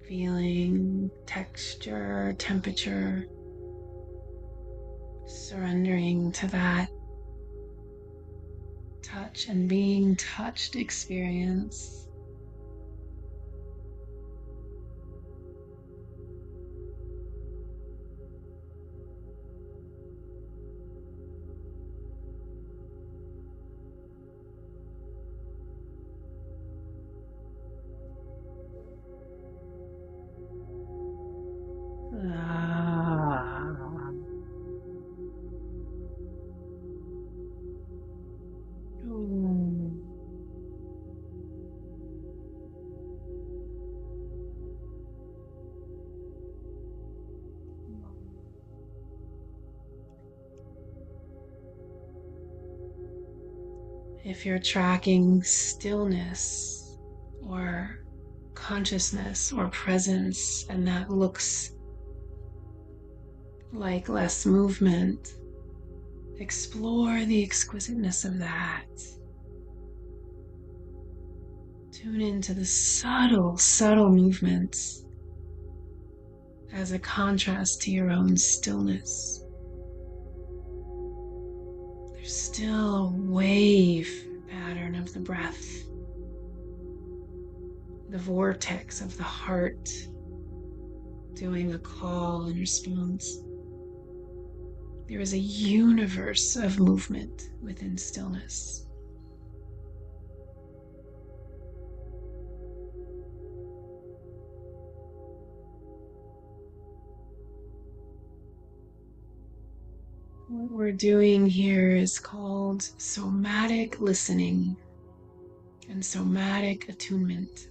feeling texture, temperature, surrendering to that touch and being touched experience. Ah. Ooh. If you're tracking stillness or consciousness or presence, and that looks like less movement, explore the exquisiteness of that. Tune into the subtle, subtle movements as a contrast to your own stillness. There's still a wave pattern of the breath, the vortex of the heart doing a call and response. There is a universe of movement within stillness. What we're doing here is called somatic listening and somatic attunement.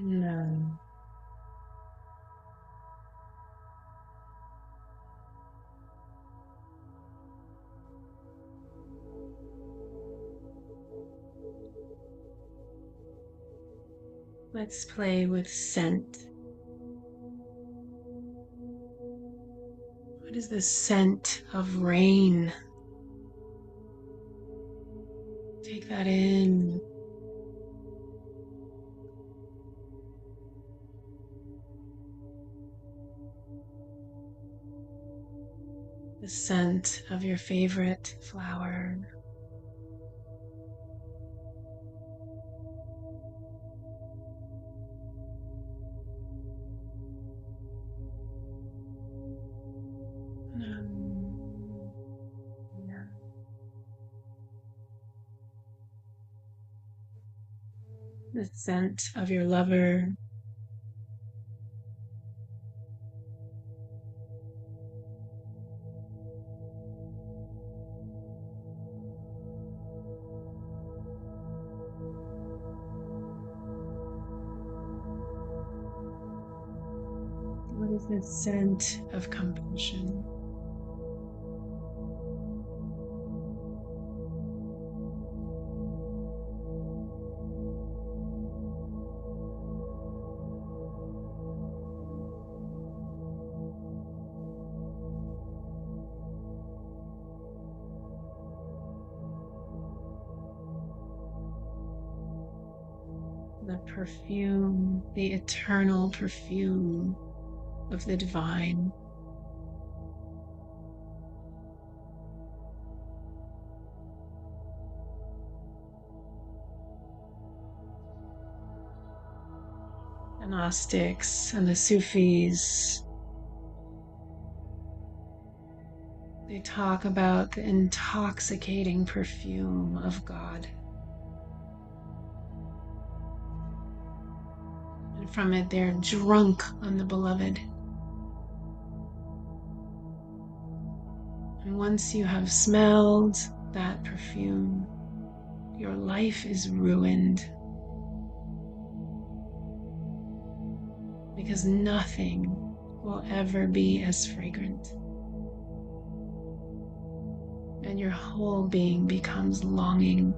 No. Let's play with scent. What is the scent of rain? Take that in. The scent of your favorite flower. Yeah. The scent of your lover. What is the scent of compassion? The perfume, the eternal perfume of the divine. The Gnostics and the Sufis, they talk about the intoxicating perfume of God. And from it, they're drunk on the beloved. And once you have smelled that perfume, your life is ruined. Because nothing will ever be as fragrant. And your whole being becomes longing.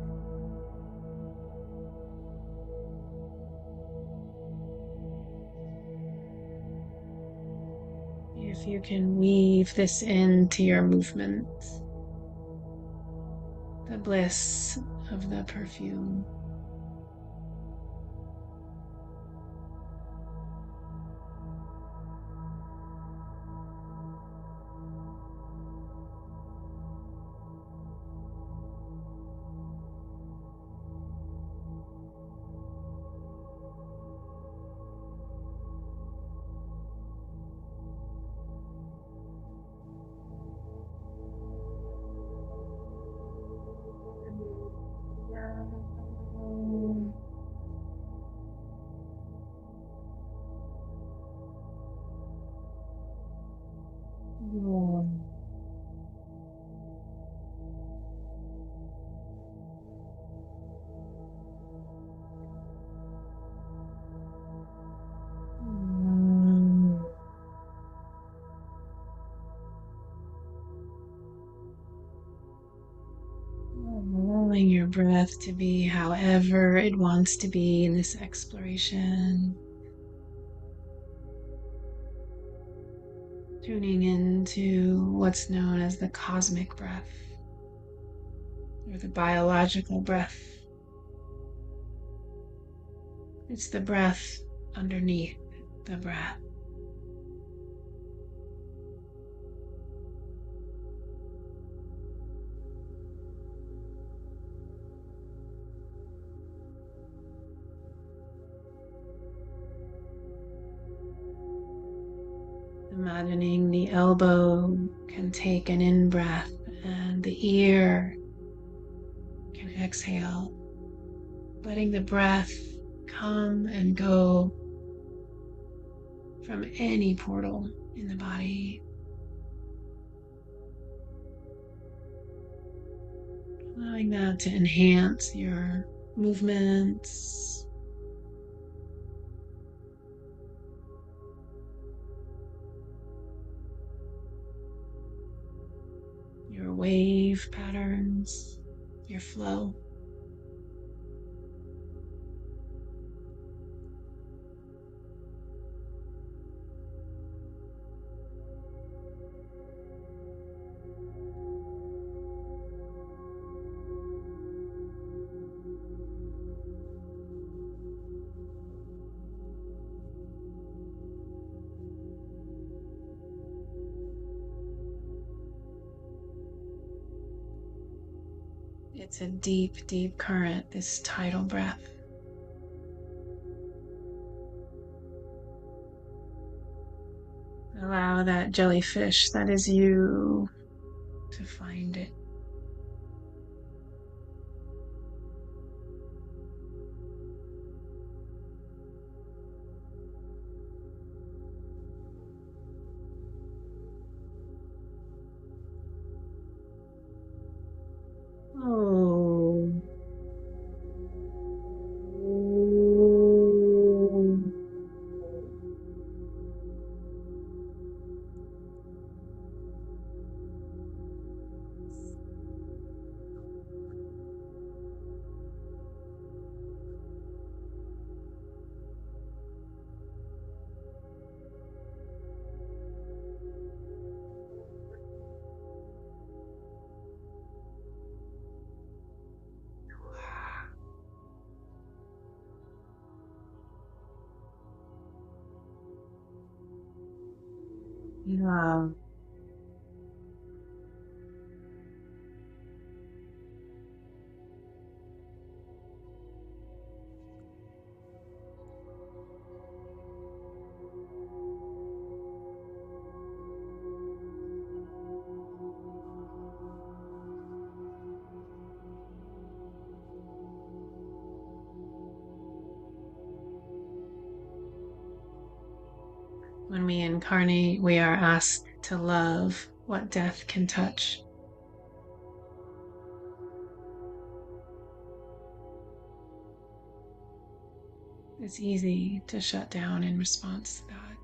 If you can weave this into your movement, the bliss of the perfume. Allowing your breath to be however it wants to be in this exploration. Tuning into what's known as the cosmic breath or the biological breath. It's the breath underneath the breath. Imagining the elbow can take an in-breath and the ear can exhale, letting the breath come and go from any portal in the body, allowing that to enhance your movements, your wave patterns, your flow. It's a deep, deep current, this tidal breath. Allow that jellyfish that is you to find it. Oh. Yeah. When we incarnate, we are asked to love what death can touch. It's easy to shut down in response to that.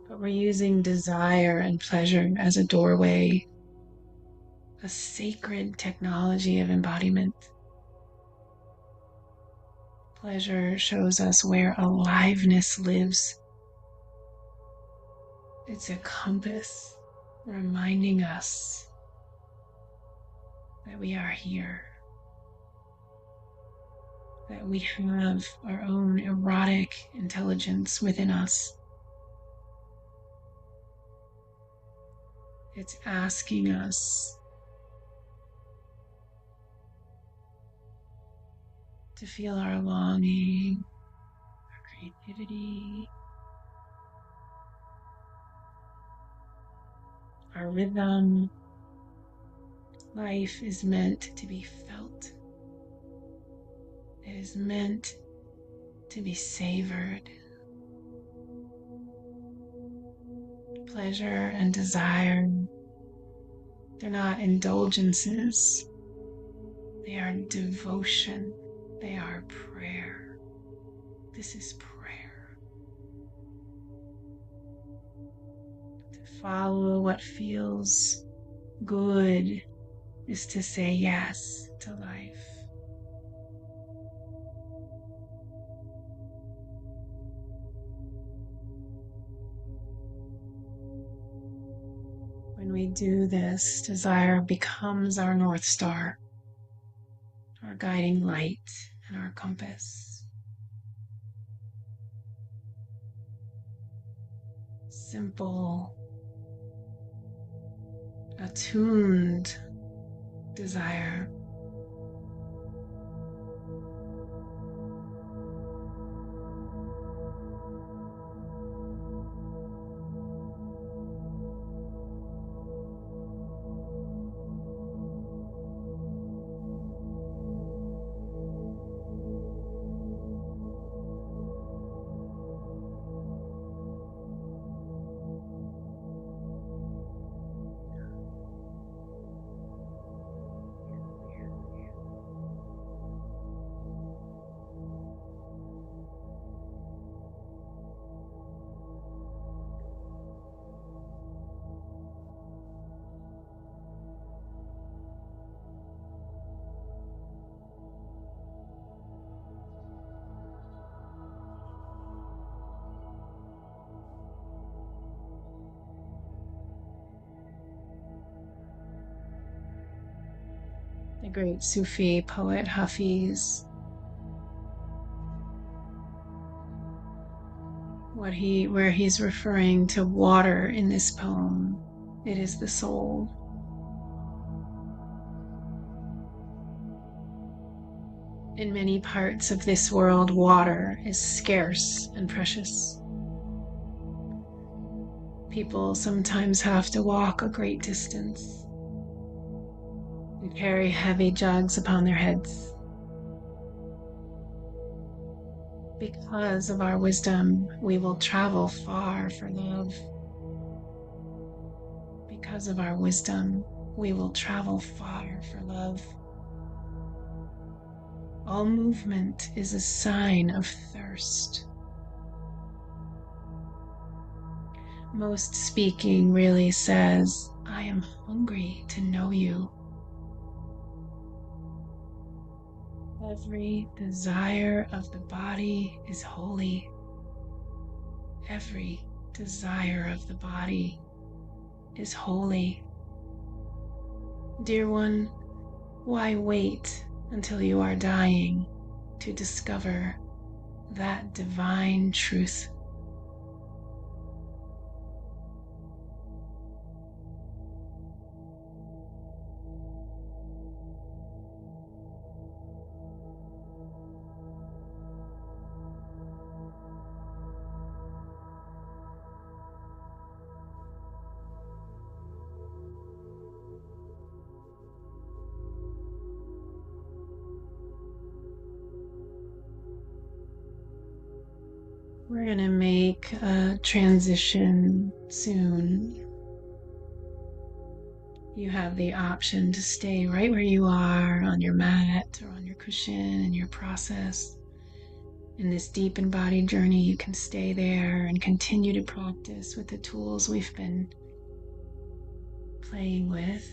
But we're using desire and pleasure as a doorway, a sacred technology of embodiment. Pleasure shows us where aliveness lives. It's a compass reminding us that we are here, that we have our own erotic intelligence within us. It's asking us to feel our longing, our creativity, our rhythm. Life is meant to be felt. It is meant to be savored. Pleasure and desire, they're not indulgences. They are devotion. They are prayer. This is prayer. To follow what feels good is to say yes to life. When we do this, desire becomes our North Star, our guiding light, and our compass. Simple, attuned desire the great Sufi poet Hafiz, where he's referring to water in this poem. It is the soul. In many parts of this world, water is scarce and precious. People sometimes have to walk a great distance and carry heavy jugs upon their heads. Because of our wisdom, we will travel far for love. Because of our wisdom, we will travel far for love. All movement is a sign of thirst. Most speaking really says, I am hungry to know you. Every desire of the body is holy. Every desire of the body is holy. Dear one, why wait until you are dying to discover that divine truth? We're going to make a transition soon. You have the option to stay right where you are on your mat or on your cushion in your process. In this deep embodied journey, you can stay there and continue to practice with the tools we've been playing with.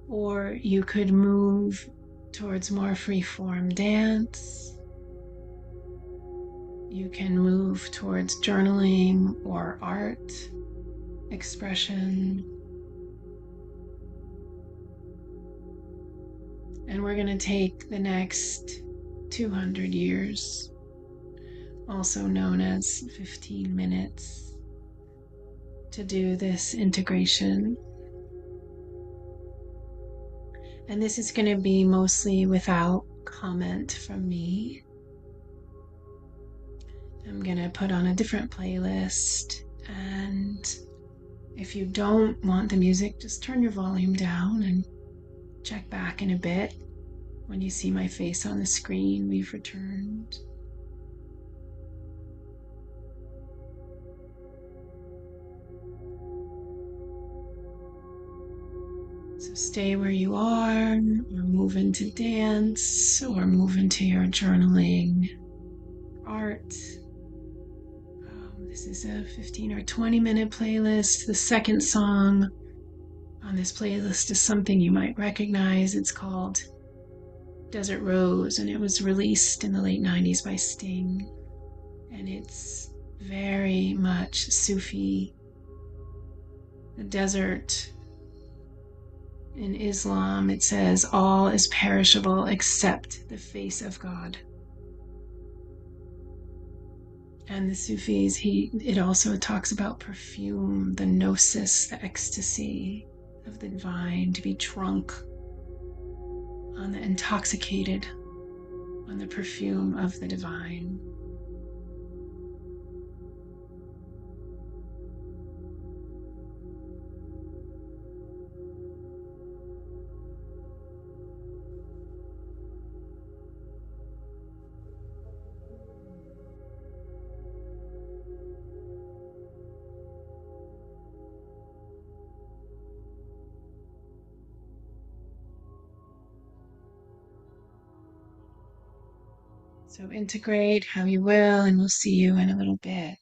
Or you could move towards more free-form dance. You can move towards journaling or art expression. And we're going to take the next 200 years, also known as 15 minutes, to do this integration. And this is going to be mostly without comment from me. I'm going to put on a different playlist, and if you don't want the music, just turn your volume down and check back in a bit. When you see my face on the screen, we've returned. So stay where you are, or move into dance, or move into your journaling, art. This is a 15 or 20-minute playlist. The second song on this playlist is something you might recognize. It's called Desert Rose, and it was released in the late 90s by Sting. And it's very much Sufi. The desert in Islam, it says, all is perishable except the face of God. And the Sufis, it also talks about perfume, the gnosis, the ecstasy of the divine, to be drunk on the intoxicated on the perfume of the divine. So integrate how you will, and we'll see you in a little bit.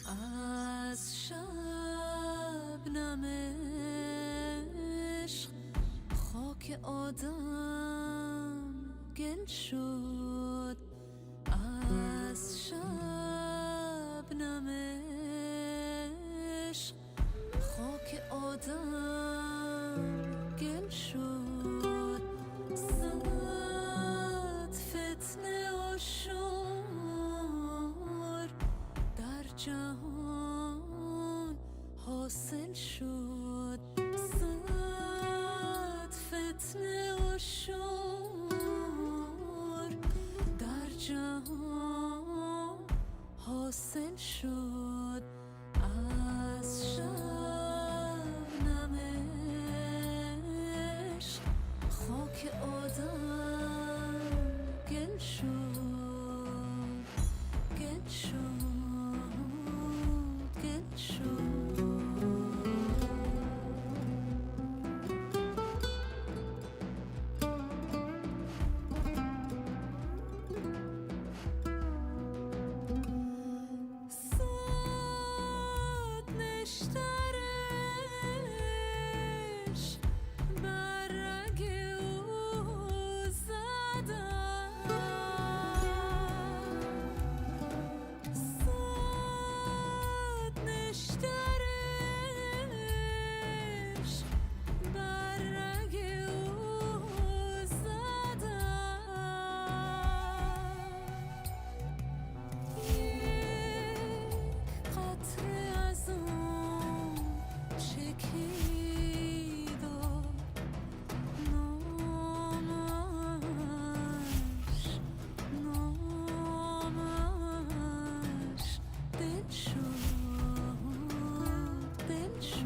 از شبنم عشق خاک آدم گل شد از شبنم عشق خاک آدم گل شد صد فتنه و شور در جهان حاصل شد صد فتنه و شور در جهان حاصل شد از شبنم عشق خاک آدم گل شد گل شد گل شد صد نشترش بر رگ او زدم صد نشترش بر رگ او زدم یک قطره از آن چکید و نامش دل شد دل شد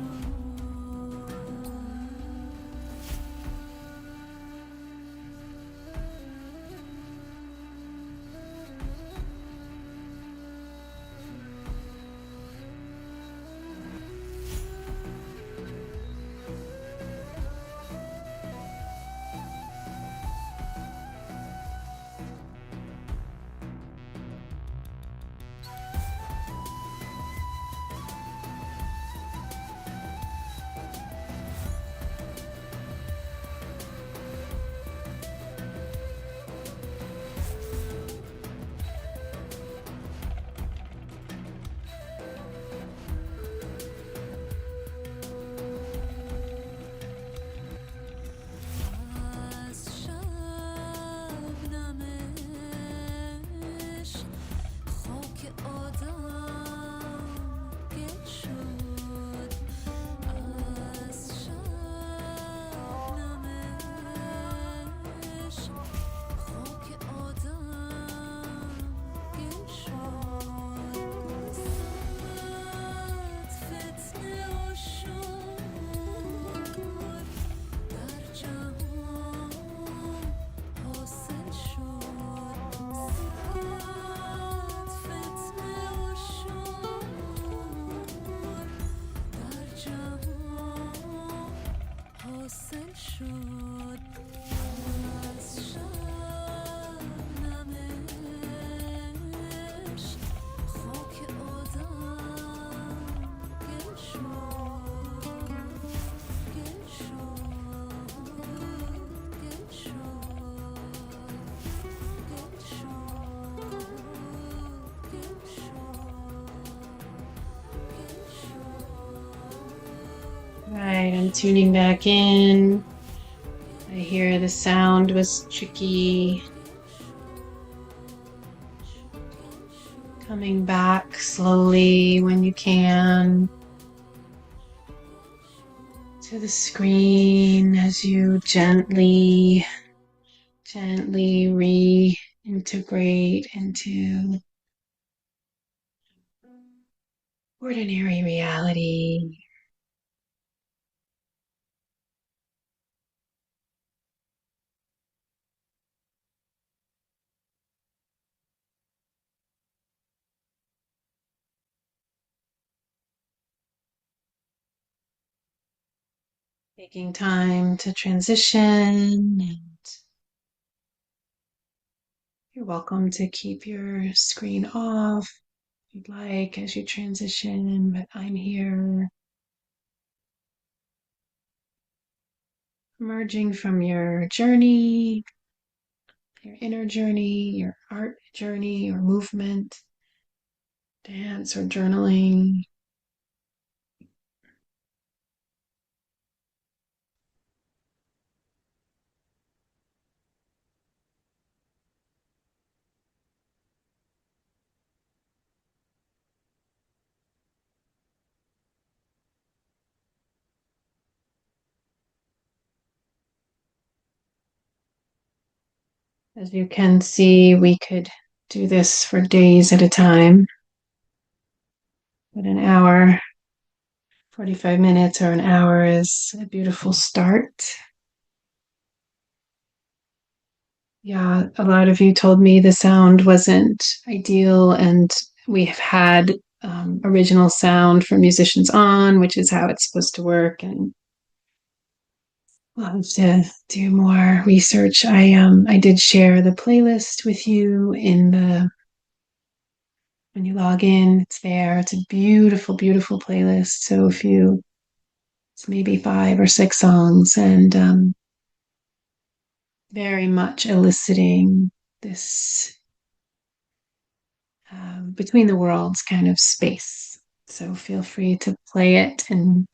از شبنم عشق خاک آدم گل شد از شبنم عشق خاک آدم گل شد صد فتنه و شور در جهان حاصل شد صد فتنه و شور در جهان حاصل شد از شبنم عشق خاک آدم گل شد گل شد گل شد گل شد گل شد Right, I'm tuning back in. I hear the sound was tricky. Coming back slowly when you can to the screen as you gently reintegrate into ordinary reality. Taking time to transition, and you're welcome to keep your screen off if you'd like as you transition, but I'm here. Emerging from your journey, your inner journey, your art journey or movement, dance or journaling. As you can see, we could do this for days at a time, but an hour, 45 minutes or an hour is a beautiful start. Yeah, a lot of you told me the sound wasn't ideal, and we have had original sound for musicians on, which is how it's supposed to work. And we'll have to do more research. I did share the playlist with you in the when you log in. It's there. It's a beautiful, beautiful playlist. So if you, it's maybe 5 or 6 songs, and very much eliciting this between the worlds kind of space. So feel free to play it and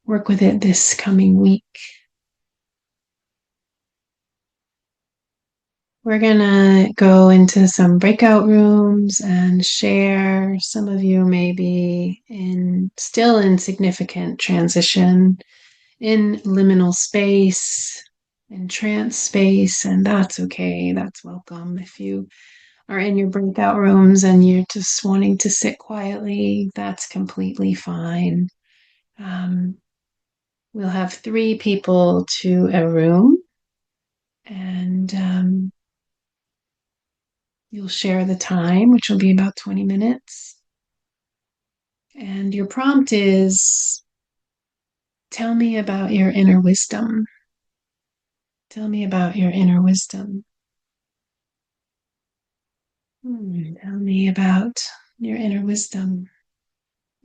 work with it this coming week. We're gonna go into some breakout rooms and share. Some of you may be still in significant transition, in liminal space, in trance space, and that's okay. That's welcome. If you are in your breakout rooms and you're just wanting to sit quietly, that's completely fine. Um, we'll have 3 people to a room, and you'll share the time, which will be about 20 minutes. And your prompt is, tell me about your inner wisdom. Tell me about your inner wisdom. Tell me about your inner wisdom.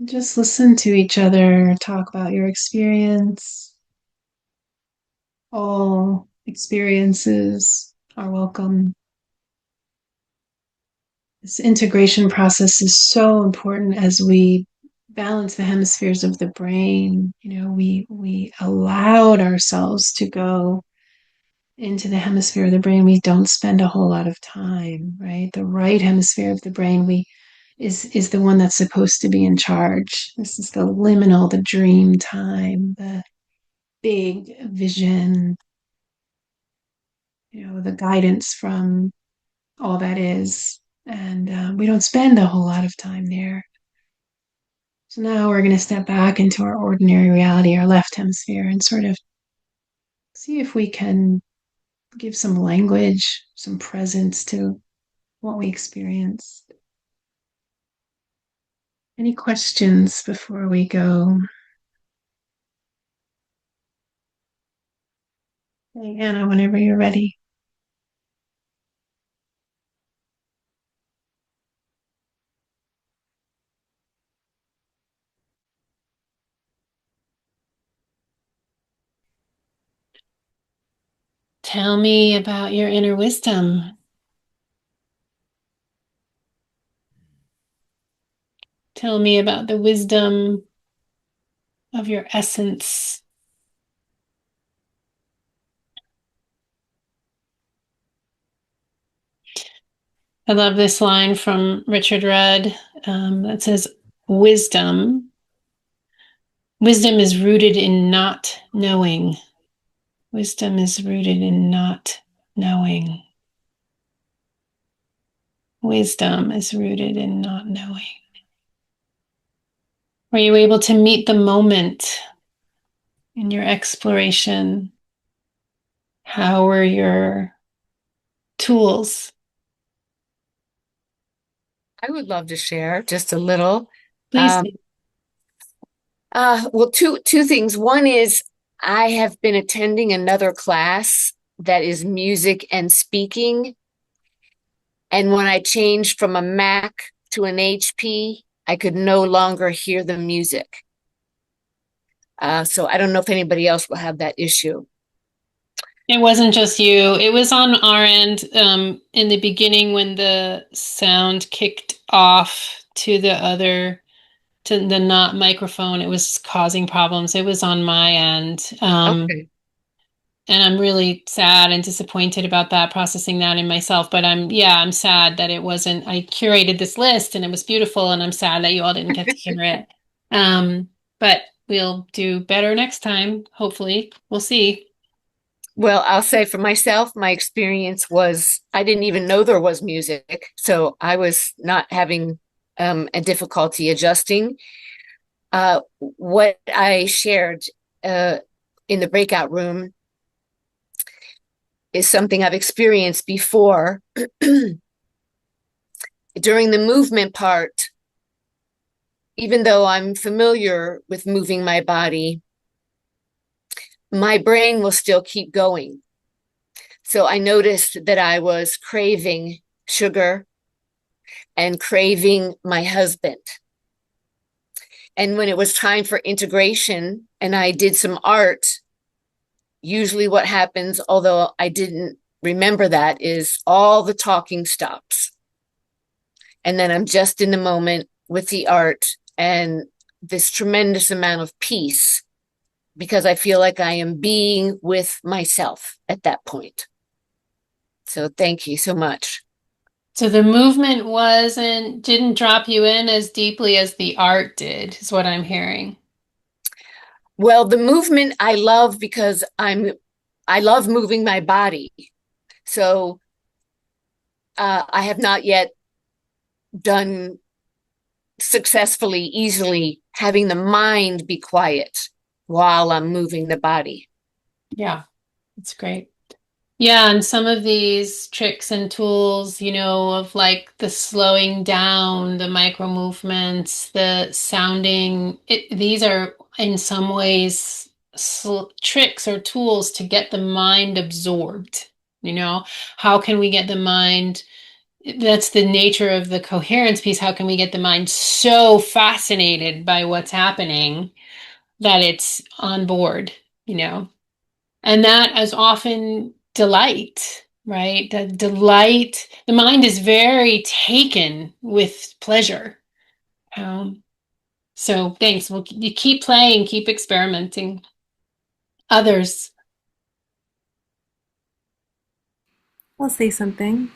Just listen to each other, talk about your experience. All experiences are welcome. This integration process is so important as we balance the hemispheres of the brain. You know, we allowed ourselves to go into the hemisphere of the brain we don't spend a whole lot of time, right? The right hemisphere of the brain is the one that's supposed to be in charge. This is the liminal, the dream time, the big vision, you know, the guidance from all that is. And we don't spend a whole lot of time there. So now we're going to step back into our ordinary reality, our left hemisphere, and sort of see if we can give some language, some presence to what we experience. Any questions before we go? Hey, Anna, whenever you're ready. Tell me about your inner wisdom. Tell me about the wisdom of your essence. I love this line from Richard Rudd that says, wisdom is rooted in not knowing. Wisdom is rooted in not knowing. Wisdom is rooted in not knowing. Were you able to meet the moment in your exploration? How were your tools? I would love to share just a little. Please. Well, two things. One is I have been attending another class that is music and speaking. And when I changed from a Mac to an HP, I could no longer hear the music. So I don't know if anybody else will have that issue. It wasn't just you. It was on our end in the beginning when the sound kicked off to the not microphone. It was causing problems. It was on my end. Okay. And I'm really sad and disappointed about that, processing that in myself. But I'm sad that it wasn't, I curated this list and it was beautiful, and I'm sad that you all didn't get to hear it. But we'll do better next time, hopefully. We'll see. Well, I'll say for myself, my experience was I didn't even know there was music. So I was not having a difficulty adjusting. What I shared in the breakout room is something I've experienced before. During the movement part, even though I'm familiar with moving my body, my brain will still keep going. So I noticed that I was craving sugar and craving my husband. And when it was time for integration and I did some art, usually what happens, although I didn't remember that, is all the talking stops. And then I'm just in the moment with the art and this tremendous amount of peace, because I feel like I am being with myself at that point. So thank you so much. So the movement didn't drop you in as deeply as the art did, is what I'm hearing. Well, the movement I love because I love moving my body. So I have not yet done successfully, easily having the mind be quiet while I'm moving the body. Yeah, it's great. Yeah, and some of these tricks and tools, of like the slowing down, the micro movements, the sounding, these are in some ways tricks or tools to get the mind absorbed. How can we get the mind? That's the nature of the coherence piece. How can we get the mind so fascinated by what's happening that it's on board, you know? And that is often delight, right? The mind is very taken with pleasure. So thanks. Well, you keep playing, keep experimenting. Others. I'll say something.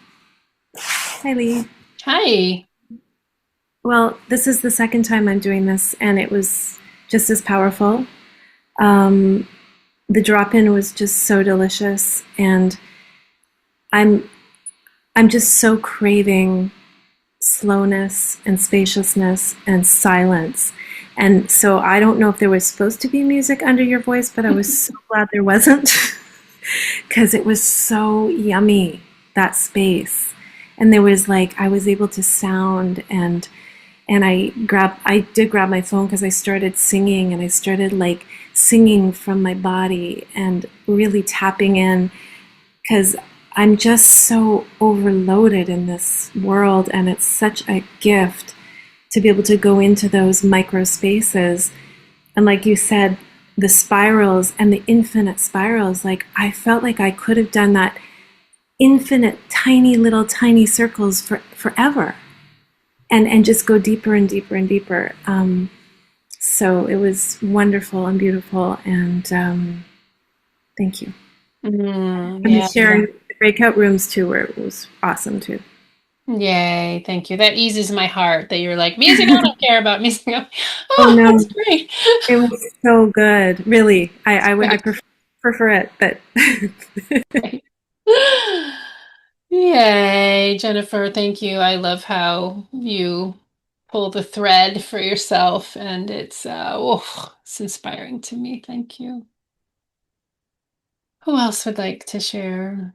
Hi, Lee. Hi. Well, this is the second time I'm doing this, and it was just as powerful. The drop-in was just so delicious, and I'm just so craving slowness and spaciousness and silence. And so I don't know if there was supposed to be music under your voice, but I was so glad there wasn't, because it was so yummy, that space. And there was I was able to sound, and I did grab my phone because I started singing, and I started singing from my body and really tapping in, because I'm just so overloaded in this world, and it's such a gift to be able to go into those micro spaces. And like you said, the spirals and the infinite spirals, I felt like I could have done that infinite tiny little tiny circles forever, and just go deeper and deeper and deeper. So it was wonderful and beautiful, and thank you. And Yeah. sharing the breakout rooms too, where it was awesome too. Yay, thank you. That eases my heart that you're like, music, I don't care about music. Oh no, That's great. it was so good. Really, I prefer it, but Yay, Jennifer, thank you. I love how you pull the thread for yourself, and it's inspiring to me. Thank you. Who else would like to share?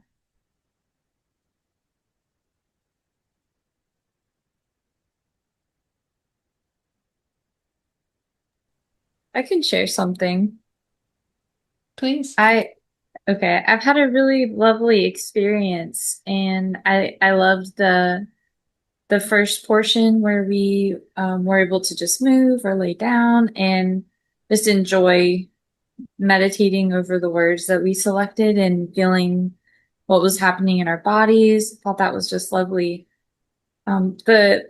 I can share something. Please. Okay, I've had a really lovely experience, and I loved the first portion where we were able to just move or lay down and just enjoy meditating over the words that we selected and feeling what was happening in our bodies. I thought that was just lovely. The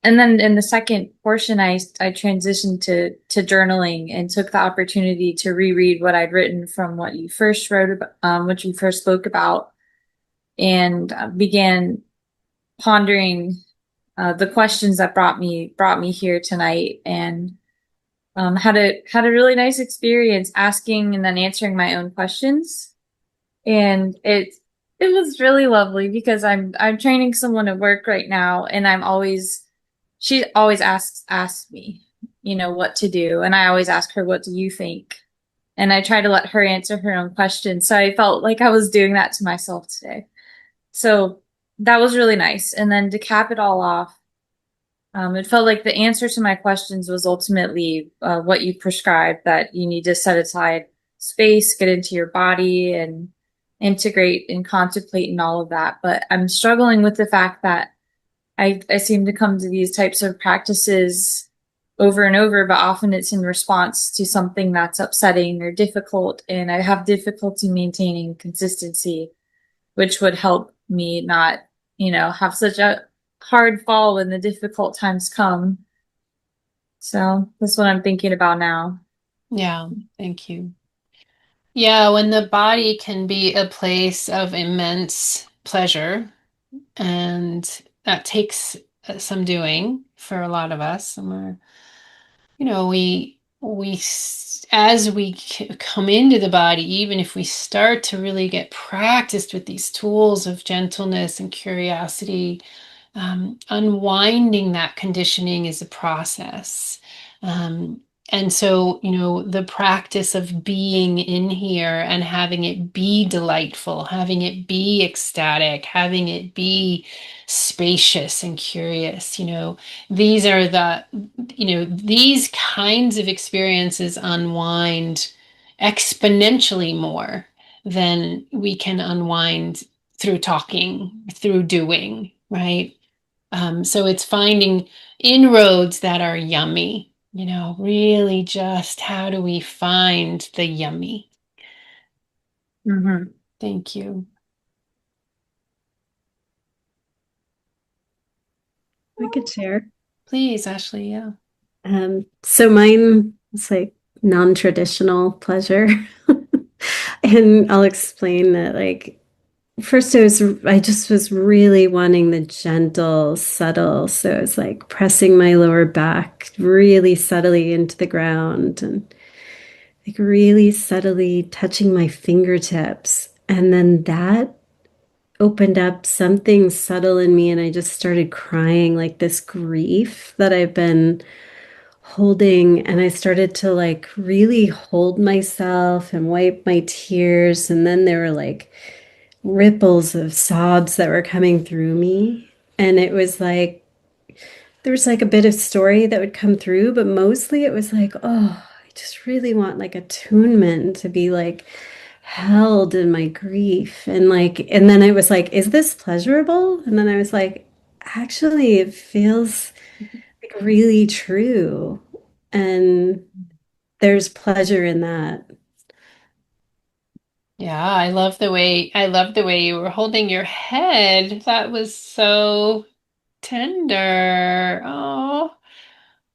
and then in the second portion, I transitioned to journaling and took the opportunity to reread what I'd written from what you first wrote about, what you first spoke about, and began pondering the questions that brought me here tonight, and had a really nice experience asking and then answering my own questions, and it was really lovely because I'm training someone at work right now, and she always asks me, what to do, and I always ask her, what do you think? And I try to let her answer her own questions. So I felt like I was doing that to myself today. So that was really nice. And then to cap it all off, it felt like the answer to my questions was ultimately what you prescribed, that you need to set aside space, get into your body, and integrate and contemplate and all of that. But I'm struggling with the fact that I seem to come to these types of practices over and over, but often it's in response to something that's upsetting or difficult. And I have difficulty maintaining consistency, which would help me not, have such a hard fall when the difficult times come. So that's what I'm thinking about now. Yeah, thank you. Yeah, when the body can be a place of immense pleasure, and that takes some doing for a lot of us. And as we come into the body, even if we start to really get practiced with these tools of gentleness and curiosity, unwinding that conditioning is a process. And so, the practice of being in here and having it be delightful, having it be ecstatic, having it be spacious and curious, these are these kinds of experiences unwind exponentially more than we can unwind through talking, through doing, right? So it's finding inroads that are yummy, really just how do we find the yummy? Mm-hmm. Thank you. I could share. Please, Ashley, yeah. So mine is like non-traditional pleasure. And I'll explain that first I just was really wanting the gentle, subtle. So it was like pressing my lower back really subtly into the ground and like really subtly touching my fingertips. And then that opened up something subtle in me, and I just started crying, like this grief that I've been holding. And I started to like really hold myself and wipe my tears. And then there were like ripples of sobs that were coming through me. And it was like, there was like a bit of story that would come through, but mostly it was like, oh, I just really want like attunement to be like held in my grief. And then it was like, is this pleasurable? And then I was like, actually, it feels like really true. And there's pleasure in that. Yeah, I love the way you were holding your head. That was so tender. Oh,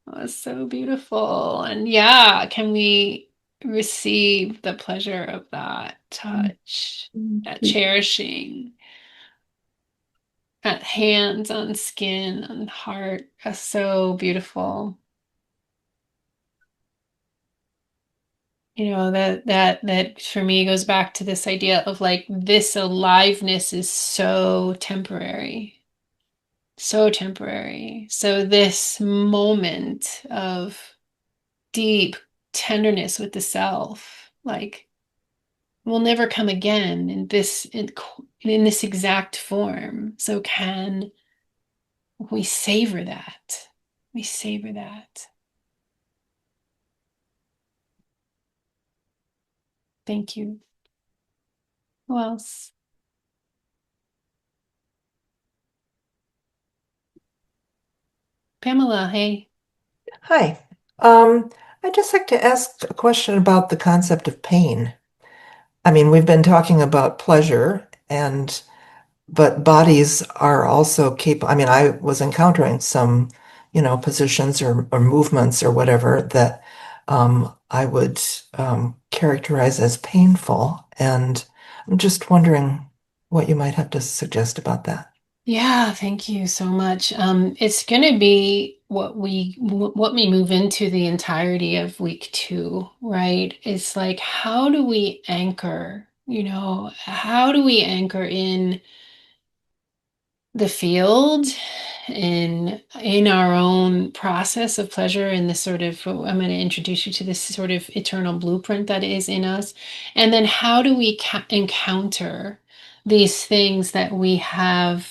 that was so beautiful. And yeah, can we receive the pleasure of that touch, that cherishing, that hands on skin, on heart? That's so beautiful. That for me goes back to this idea of like this aliveness is so temporary. So temporary. So this moment of deep tenderness with the self, like, will never come again in this exact form. So can we savor that? We savor that. Thank you. Who else? Pamela, hey. Hi. I'd just like to ask a question about the concept of pain. I mean, we've been talking about pleasure and but bodies are also capable. I mean, I was encountering some, positions or movements or whatever that I would characterize as painful. And I'm just wondering what you might have to suggest about that. Yeah, thank you so much. It's going to be what we move into the entirety of week 2, right? It's like, how do we anchor? How do we anchor in the field, in our own process of pleasure, in this sort of, I'm going to introduce you to this sort of eternal blueprint that is in us. And then how do we encounter these things that we have,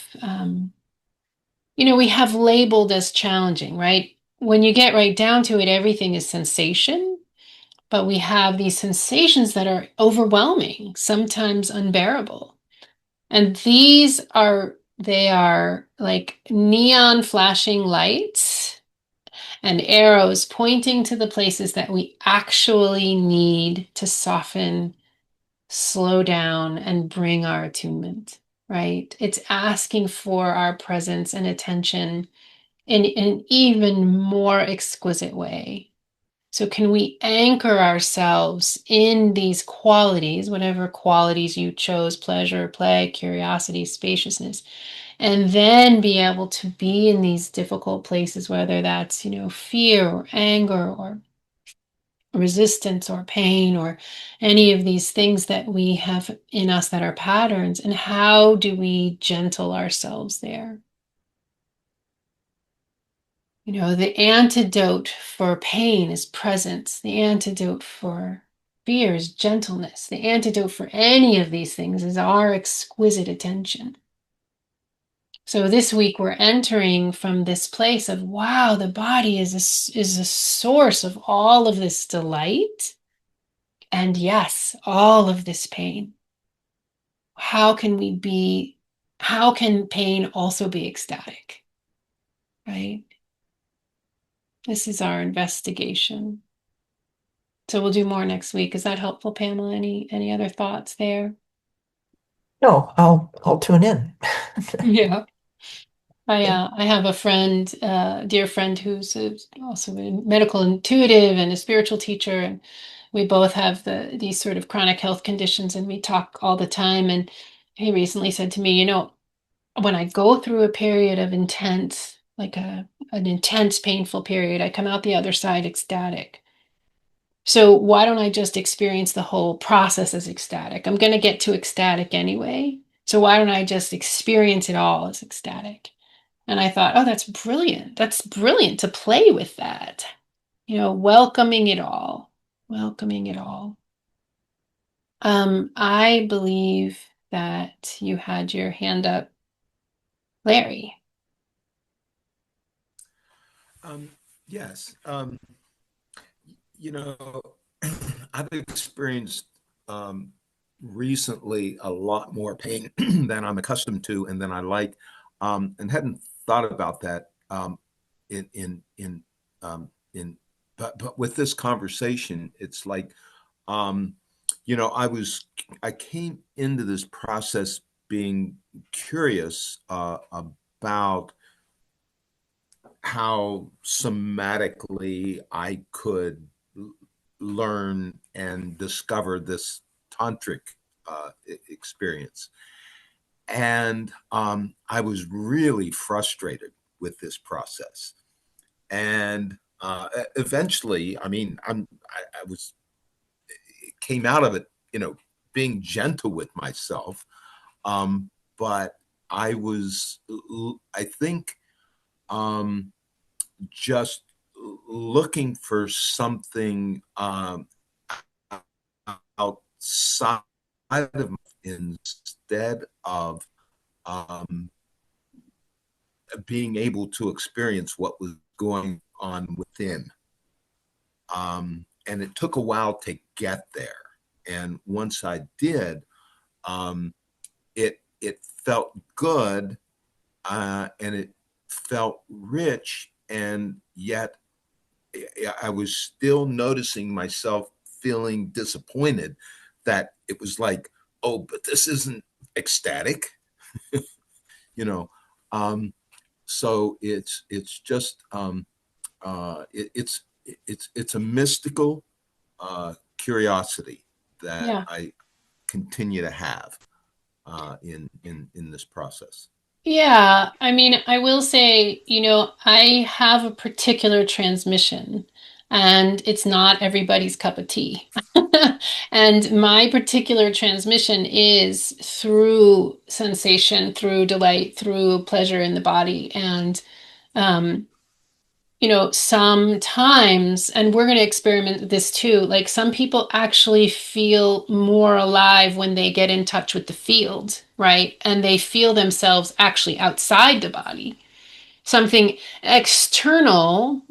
we have labeled as challenging, right? When you get right down to it, everything is sensation, but we have these sensations that are overwhelming, sometimes unbearable. And they are like neon flashing lights and arrows pointing to the places that we actually need to soften, slow down, and bring our attunement, right? It's asking for our presence and attention in an even more exquisite way. So, can we anchor ourselves in these qualities, whatever qualities you chose, pleasure, play, curiosity, spaciousness, and then be able to be in these difficult places, whether that's, fear or anger or resistance or pain or any of these things that we have in us that are patterns, and how do we gentle ourselves there? The antidote for pain is presence. The antidote for fear is gentleness. The antidote for any of these things is our exquisite attention. So this week we're entering from this place of, wow, the body is a source of all of this delight. And yes, all of this pain. How can pain also be ecstatic? Right? This is our investigation. So we'll do more next week. Is that helpful, Pamela? Any other thoughts there? No, I'll tune in. Yeah. I have a friend, dear friend, who's also a medical intuitive and a spiritual teacher, and we both have these sort of chronic health conditions, and we talk all the time. And he recently said to me, when I go through a period of intense, like an intense, painful period, I come out the other side ecstatic. So why don't I just experience the whole process as ecstatic? I'm going to get to ecstatic anyway. So why don't I just experience it all as ecstatic? And I thought, oh, that's brilliant. That's brilliant to play with that. Welcoming it all. Welcoming it all. I believe that you had your hand up, Larry. Yes. You know, I've experienced recently a lot more pain than I'm accustomed to and than I like, and hadn't thought about that in in but with this conversation, it's like I came into this process being curious about how somatically I could learn and discover this tantric experience. And I was really frustrated with this process. And eventually, I mean, I was came out of it, being gentle with myself. But I think, just looking for something outside of instead of being able to experience what was going on within. And it took a while to get there. And once I did, it felt good, and it felt rich and yet I was still noticing myself feeling disappointed that it was like, oh, but this isn't ecstatic, you know. Um, so it's just it's a mystical curiosity that Yeah. I continue to have in this process. Yeah, I mean, I will say, I have a particular transmission, and it's not everybody's cup of tea. And my particular transmission is through sensation, through delight, through pleasure in the body. And um, sometimes, and we're going to experiment with this too, like some people actually feel more alive when they get in touch with the field, right? And they feel themselves actually outside the body. Something external,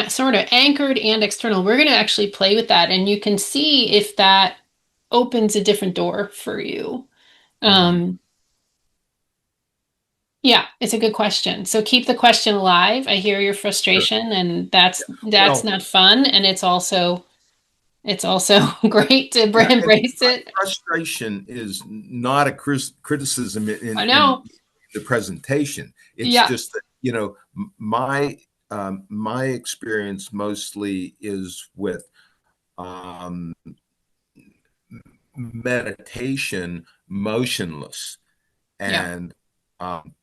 sort of anchored and external. We're going to actually play with that, and you can see if that opens a different door for you. Mhm. Um, yeah, it's a good question. So keep the question alive. I hear your Sure. frustration, and that's Well, not fun, and it's also great to yeah, and embrace my it. frustration is not a criticism I in know. the presentation. It's Yeah. just that, my experience mostly is with um, meditation, motionless, Yeah. and um,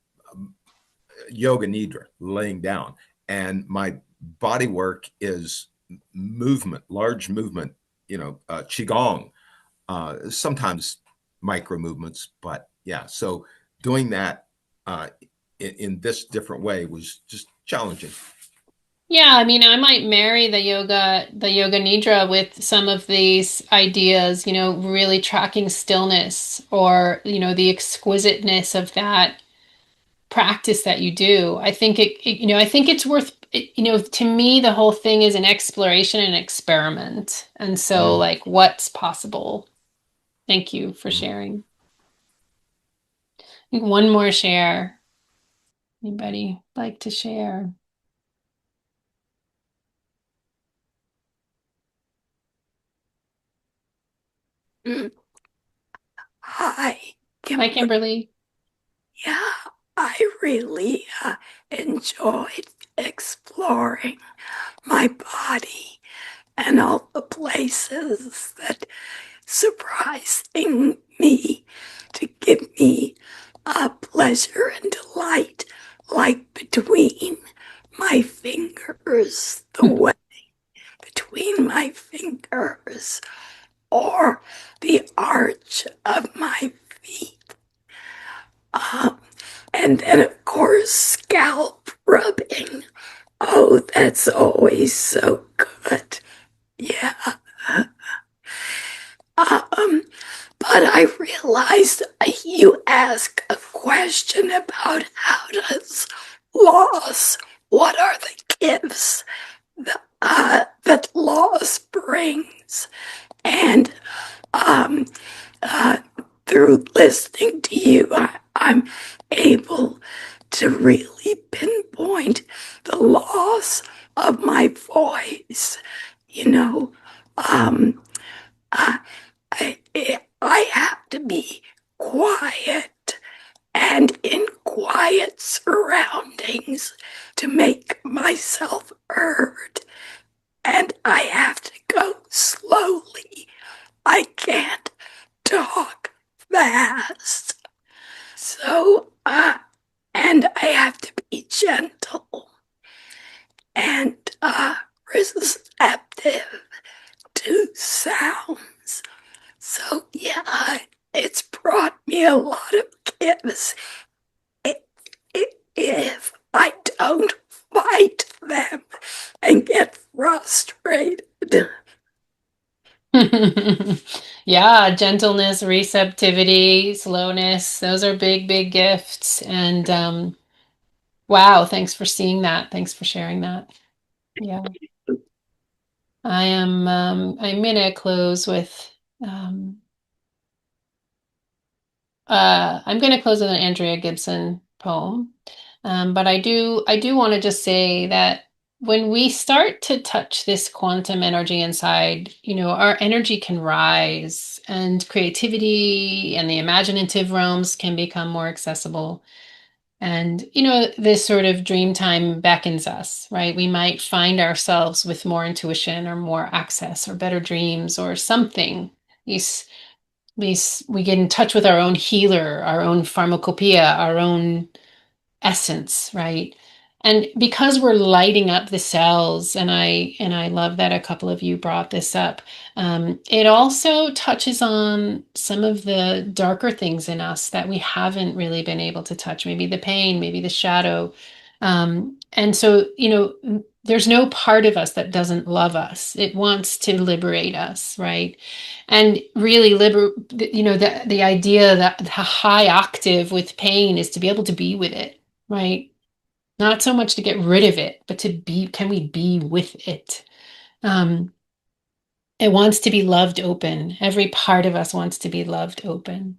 yoga nidra, laying down. And my body work is movement, large movement, qigong, sometimes micro movements, but yeah. So doing that in this different way was just challenging. Yeah, I mean, I might marry the yoga nidra with some of these ideas, really tracking stillness or, the exquisiteness of that practice that you do. I think I think it's worth to me the whole thing is an exploration and experiment. And so Mm. like what's possible. Thank you for Mm. sharing. I think one more share. Anybody like to share? Mm. Hi, Hi, Kimber. Kimberly. Yeah, I really enjoyed exploring my body and all the places that surprising me to give me pleasure and delight, like between my fingers, the way between my fingers, or the arch of my feet. Um, and then, of course, scalp rubbing. Oh, that's always so good. Yeah. Um, but I realized you asked a question about how does loss, what are the gifts that loss brings? And um, uh, through listening to you, I'm able to really pinpoint the loss of my voice. You know, um, I, I have to be quiet and in quiet surroundings to make myself heard. And I have to go slowly. I can't talk fast. So, and I have to be gentle and receptive to sounds. So, yeah, it's brought me a lot of gifts if I don't fight them and get frustrated. Yeah, gentleness, receptivity, slowness, those are big, big gifts. And wow, thanks for seeing that. Thanks for sharing that. Yeah. I'm gonna close with um I'm gonna close with an Andrea Gibson poem. But I do want to just say that when we start to touch this quantum energy inside, our energy can rise and creativity and the imaginative realms can become more accessible. And, this sort of dream time beckons us, right? We might find ourselves with more intuition or more access or better dreams or something. These, we get in touch with our own healer, our own pharmacopoeia, our own essence, right? And because we're lighting up the cells, and I love that a couple of you brought this up, it also touches on some of the darker things in us that we haven't really been able to touch, maybe the pain, maybe the shadow. And so, there's no part of us that doesn't love us. It wants to liberate us, right? And really the idea that the high octave with pain is to be able to be with it, right? Not so much to get rid of it, but can we be with it? Um, it wants to be loved open. Every part of us wants to be loved open.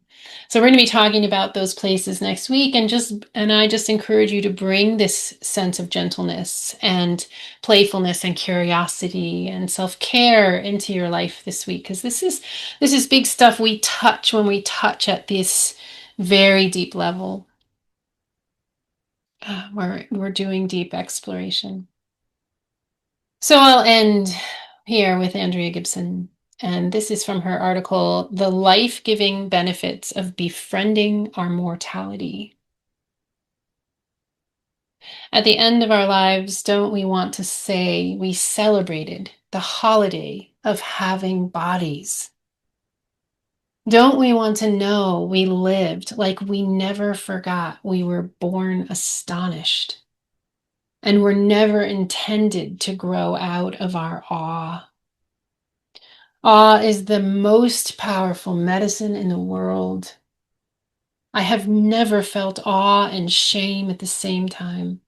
So we're going to be talking about those places next week, and I just encourage you to bring this sense of gentleness and playfulness and curiosity and self-care into your life this week, because this is big stuff we touch when we touch at this very deep level. We're doing deep exploration. So I'll end here with Andrea Gibson. And this is from her article, The Life-Giving Benefits of Befriending Our Mortality. At the end of our lives, don't we want to say we celebrated the holiday of having bodies? Don't we want to know we lived like we never forgot we were born astonished? And were never intended to grow out of our awe. Awe is the most powerful medicine in the world. I have never felt awe and shame at the same time.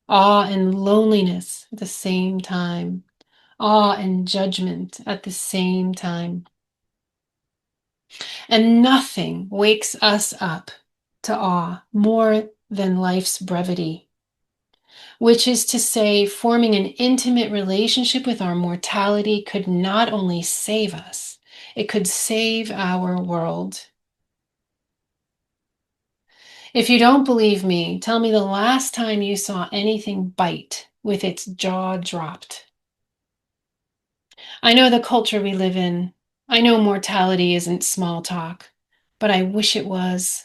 Awe and loneliness at the same time. Awe and judgment at the same time. And nothing wakes us up to awe more than life's brevity, which is to say, forming an intimate relationship with our mortality could not only save us, it could save our world. If you don't believe me, tell me the last time you saw anything bite with its jaw dropped. I know the culture we live in. I know mortality isn't small talk, but I wish it was,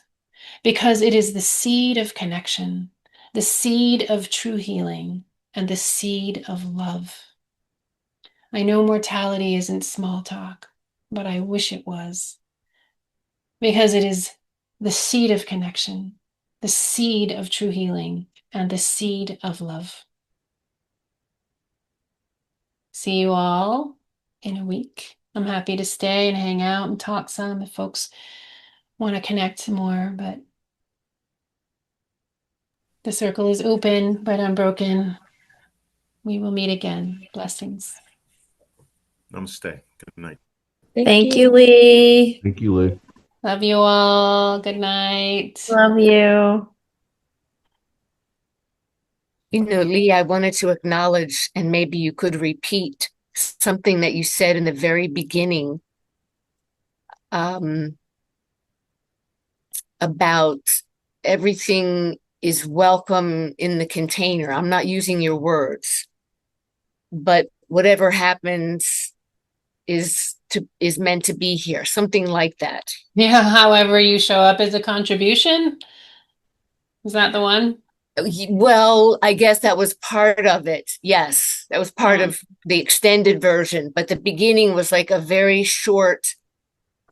because it is the seed of connection, the seed of true healing, and the seed of love. I know mortality isn't small talk, but I wish it was, because it is the seed of connection, the seed of true healing, and the seed of love. See you all in a week. I'm happy to stay and hang out and talk some if folks want to connect more, but the circle is open but unbroken. We will meet again. Blessings. Namaste. Good night. Thank you, Lee. Thank you, Lee. Love you all. Good night. Love you. Lee, I wanted to acknowledge, and maybe you could repeat something that you said in the very beginning about everything is welcome in the container. I'm not using your words, but whatever happens is meant to be here, something like that. Yeah, however you show up as a contribution. Is that the one? Well, I guess that was part of it. Yes, that was part of the extended version, but the beginning was like a very short,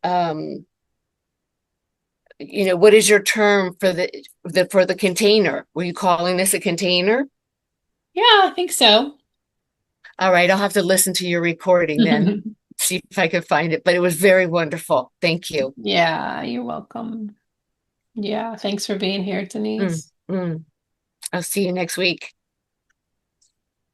what is your term for the container? Were you calling this a container? Yeah, I think so. All right, I'll have to listen to your recording then, see if I can find it, but it was very wonderful. Thank you. Yeah, you're welcome. Yeah, thanks for being here, Denise. I'll see you next week.